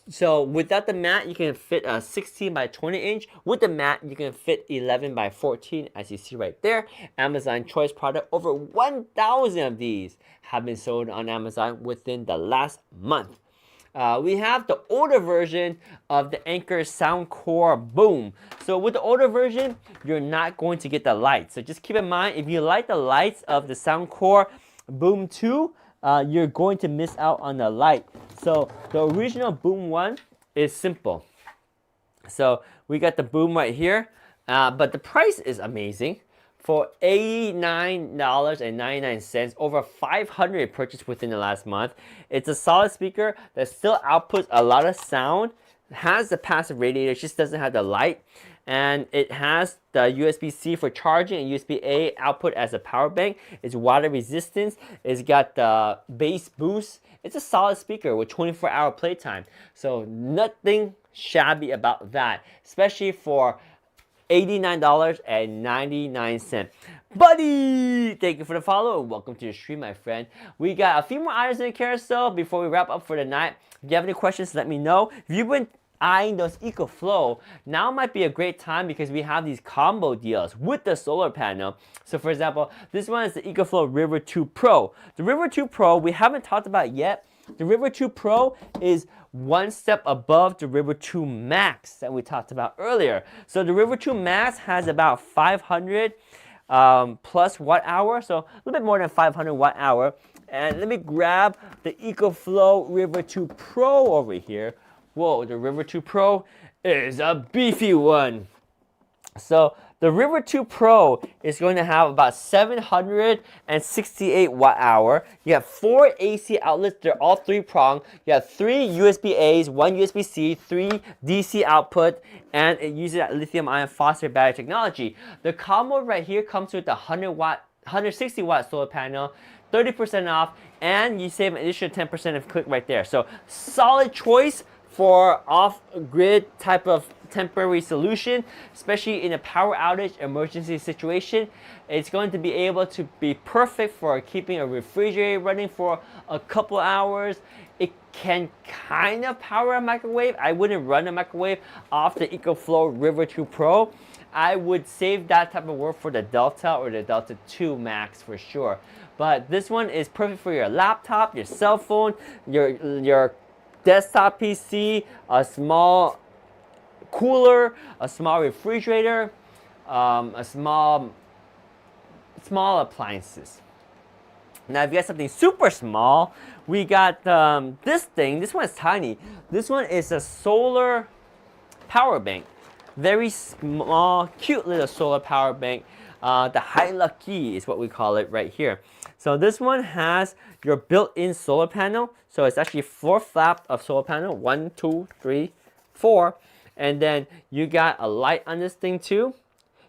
So without the mat, you can fit a 16 by 20 inch. With the mat, you can fit 11 by 14, as you see right there. Amazon Choice product. Over 1,000 of these have been sold on Amazon within the last month. We have the older version of the Anker Soundcore Boom. So with the older version, you're not going to get the lights. So just keep in mind, if you like the lights of the Soundcore Boom 2, you're going to miss out on the light. So the original Boom 1 is simple. So we got the Boom right here, but the price is amazing. For $89.99, over 500 purchased within the last month. It's a solid speaker that still outputs a lot of sound, has the passive radiator, it just doesn't have the light, and it has the USB-C for charging and USB-A output as a power bank. It's water resistance, it's got the bass boost. It's a solid speaker with 24-hour playtime, so nothing shabby about that, especially for $89.99. Buddy, thank you for the follow and welcome to the stream, my friend. We got a few more items in the carousel before we wrap up for the night. If you have any questions, let me know. If you've been eyeing those EcoFlow, now might be a great time because we have these combo deals with the solar panel. So for example, this one is the EcoFlow River 2 Pro. The River 2 Pro we haven't talked about yet. The River 2 Pro is one step above the River 2 Max that we talked about earlier. So the River 2 Max has about 500 plus watt hour, so a little bit more than 500 watt hour. And let me grab the EcoFlow River 2 Pro over here. Whoa, the River 2 Pro is a beefy one. So the River 2 Pro is going to have about 768 watt hour. You have 4 AC outlets. They're all 3-prong. You have 3 USB-As, 1 USB-C, 3 DC output, and it uses that lithium ion phosphate battery technology. The combo right here comes with a 160 watt solar panel, 30% off, and you save an additional 10% if you click right there. So solid choice for off-grid type of temporary solution, especially in a power outage emergency situation. It's going to be able to be perfect for keeping a refrigerator running for a couple hours. It can kind of power a microwave. I wouldn't run a microwave off the EcoFlow River 2 Pro. I would save that type of work for the Delta or the Delta 2 Max for sure. But this one is perfect for your laptop, your cell phone, your desktop PC, a small cooler, a small refrigerator, a small appliances. Now if you got something super small, we got this thing. This one is tiny. This one is a solar power bank. Very small, cute little solar power bank. The HiLucky is what we call it right here. So this one has your built-in solar panel. So it's actually 4 flaps of solar panel. 1, 2, 3, 4. And then you got a light on this thing too.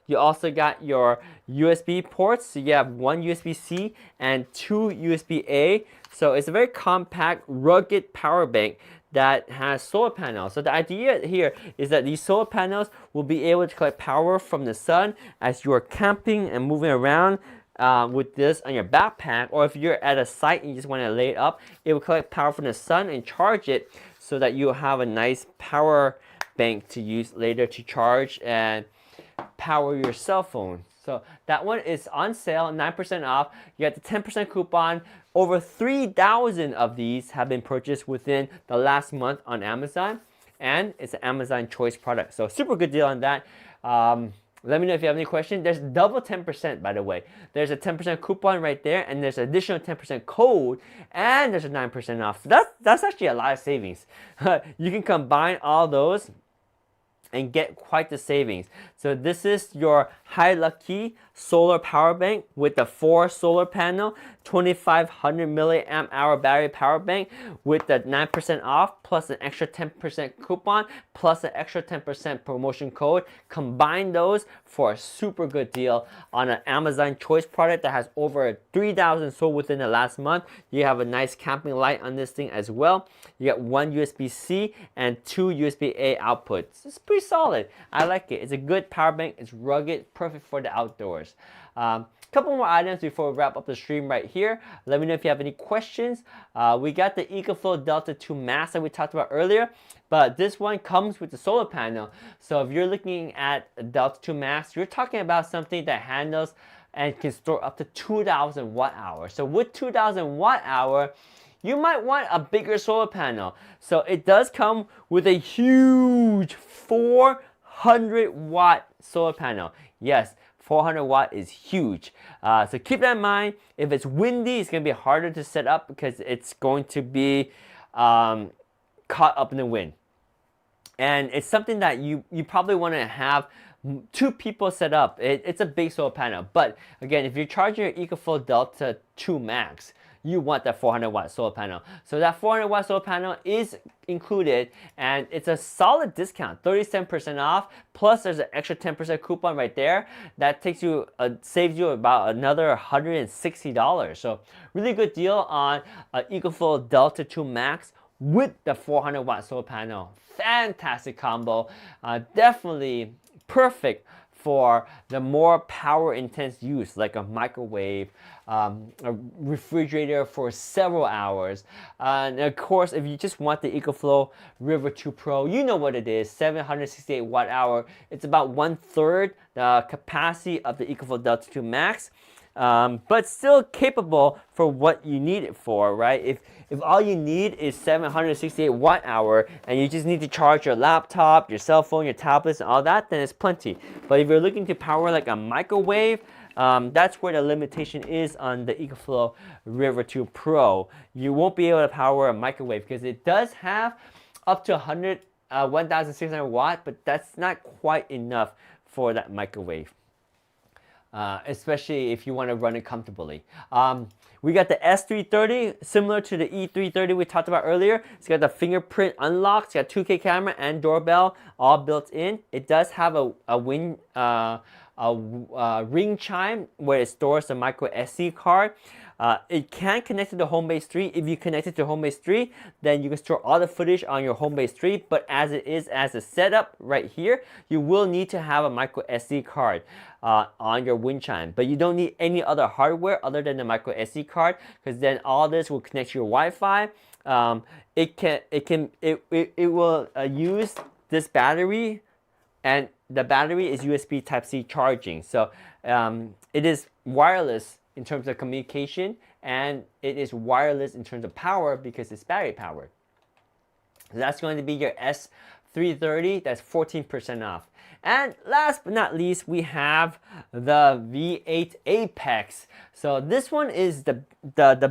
You also got your USB ports. So you have 1 USB-C and 2 USB-A. So it's a very compact, rugged power bank that has solar panels. So the idea here is that these solar panels will be able to collect power from the sun as you are camping and moving around with this on your backpack, or if you're at a site and you just want to lay it up, it will collect power from the sun and charge it so that you'll have a nice power bank to use later to charge and power your cell phone. So that one is on sale, 9% off. You got the 10% coupon. Over 3,000 of these have been purchased within the last month on Amazon, and it's an Amazon Choice product. So super good deal on that. Let me know if you have any questions. There's double 10%, by the way. There's a 10% coupon right there, and there's an additional 10% code, and there's a 9% off. So that's actually a lot of savings. You can combine all those and get quite the savings. So this is your HiLucky solar power bank with the 4 solar panel, 2500 milliamp hour battery power bank with the 9% off plus an extra 10% coupon plus an extra 10% promotion code. Combine those for a super good deal on an Amazon Choice product that has over 3,000 sold within the last month. You have a nice camping light on this thing as well. You got 1 USB-C and 2 USB-A outputs. It's pretty solid. I like it. It's a good power bank. It's rugged, perfect for the outdoors. Couple more items before we wrap up the stream right here. Let me know if you have any questions. We got the EcoFlow Delta 2 Max that we talked about earlier, but this one comes with the solar panel. So if you're looking at Delta 2 Max, you're talking about something that handles and can store up to 2,000 watt hours. So with 2,000 watt hour, you might want a bigger solar panel. So it does come with a huge 400 watt solar panel. Yes, 400 watt is huge. So keep that in mind. If it's windy, it's going to be harder to set up because it's going to be caught up in the wind. And it's something that you probably want to have 2 people set up. It's a big solar panel. But again, if you're charging your EcoFlow Delta 2 Max, you want that 400 watt solar panel. So that 400 watt solar panel is included, and it's a solid discount, 37% off, plus there's an extra 10% coupon right there that takes you saves you about another $160. So really good deal on EcoFlow Delta 2 Max with the 400 watt solar panel. Fantastic combo. Definitely perfect for the more power intense use, like a microwave, a refrigerator for several hours. And of course, if you just want the EcoFlow River 2 Pro, you know what it is, 768 watt hour. It's about 1/3 the capacity of the EcoFlow Delta 2 Max. But still capable for what you need it for, right? If all you need is 768 watt hour and you just need to charge your laptop, your cell phone, your tablets, and all that, then it's plenty. But if you're looking to power like a microwave, that's where the limitation is on the EcoFlow River 2 Pro. You won't be able to power a microwave because it does have up to 1,600 watt, but that's not quite enough for that microwave. Especially if you want to run it comfortably. We got the S330, similar to the E330 we talked about earlier. It's got the fingerprint unlock, it's got 2K camera and doorbell all built in. It does have a ring chime where it stores the micro SD card. It can connect to the Homebase 3. If you connect it to Homebase 3, then you can store all the footage on your Homebase 3. But as it is as a setup right here, you will need to have a micro SD card on your wind chime. But you don't need any other hardware other than the micro SD card, because then all this will connect to your Wi-Fi. It will use this battery, and the battery is USB Type-C charging. So it is wireless in terms of communication, and it is wireless in terms of power because it's battery powered. So that's going to be your S330. That's 14% off. And last but not least, we have the V8 Apex. So this one is the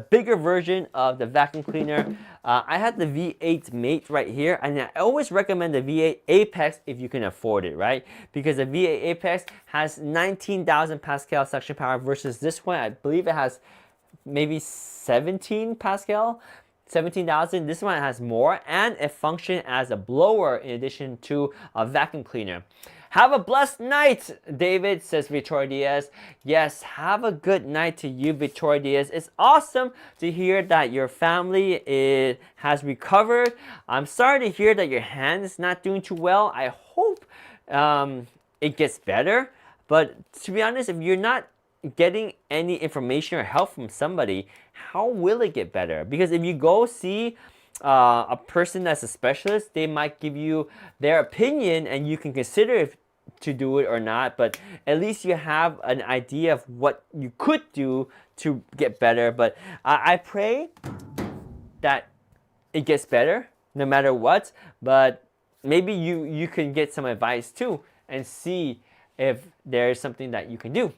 bigger version of the vacuum cleaner. I have the V8 Mate right here, and I always recommend the V8 Apex if you can afford it, right? Because the V8 Apex has 19,000 Pascal suction power versus this one, I believe it has maybe 17 Pascal. 17,000. This one has more, and it functions as a blower in addition to a vacuum cleaner. Have a blessed night, David, says Victoria Diaz. Yes, have a good night to you, Victoria Diaz. It's awesome to hear that your family has recovered. I'm sorry to hear that your hand is not doing too well. I hope it gets better. But to be honest, if you're not getting any information or help from somebody, how will it get better? Because if you go see a person that's a specialist, they might give you their opinion and you can consider if to do it or not, but at least you have an idea of what you could do to get better. But I pray that it gets better no matter what, but maybe you can get some advice too and see if there's something that you can do.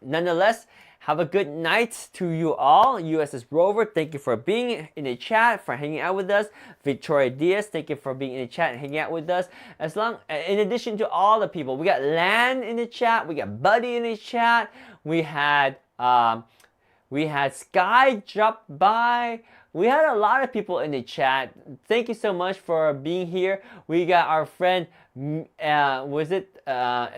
Nonetheless, have a good night to you all. USS Rover, thank you for being in the chat, for hanging out with us. Victoria Diaz, thank you for being in the chat and hanging out with us. In addition to all the people, we got Lan in the chat, we got Buddy in the chat, we had Sky drop by. We had a lot of people in the chat. Thank you so much for being here. We got our friend, if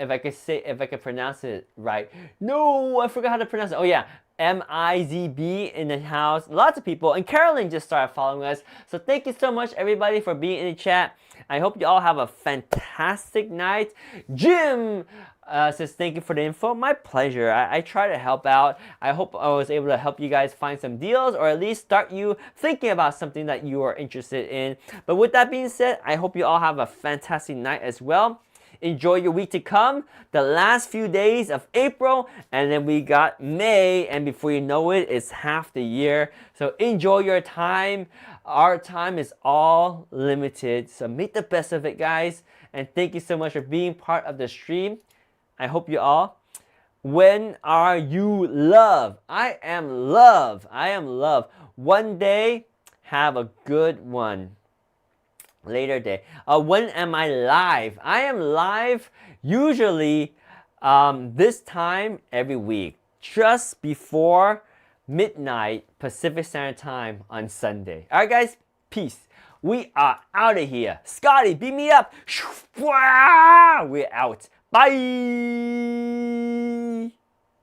I could pronounce it right. No, I forgot how to pronounce it. Oh yeah, MIZB in the house. Lots of people, and Carolyn just started following us. So thank you so much, everybody, for being in the chat. I hope you all have a fantastic night. Jim says thank you for the info. My pleasure. I try to help out. I hope I was able to help you guys find some deals or at least start you thinking about something that you are interested in. But with that being said, I hope you all have a fantastic night as well. Enjoy your week to come, the last few days of April, and then we got May, and before you know it, it's half the year. So enjoy your time. Our time is all limited, so make the best of it, guys. And thank you so much for being part of the stream. I hope you all. When are you love? I am love. I am love. One day, have a good one. Later day. When am I live? I am live usually this time every week, just before midnight Pacific Standard Time on Sunday. All right, guys, peace. We are out of here. Scotty, beat me up. We're out. Bye.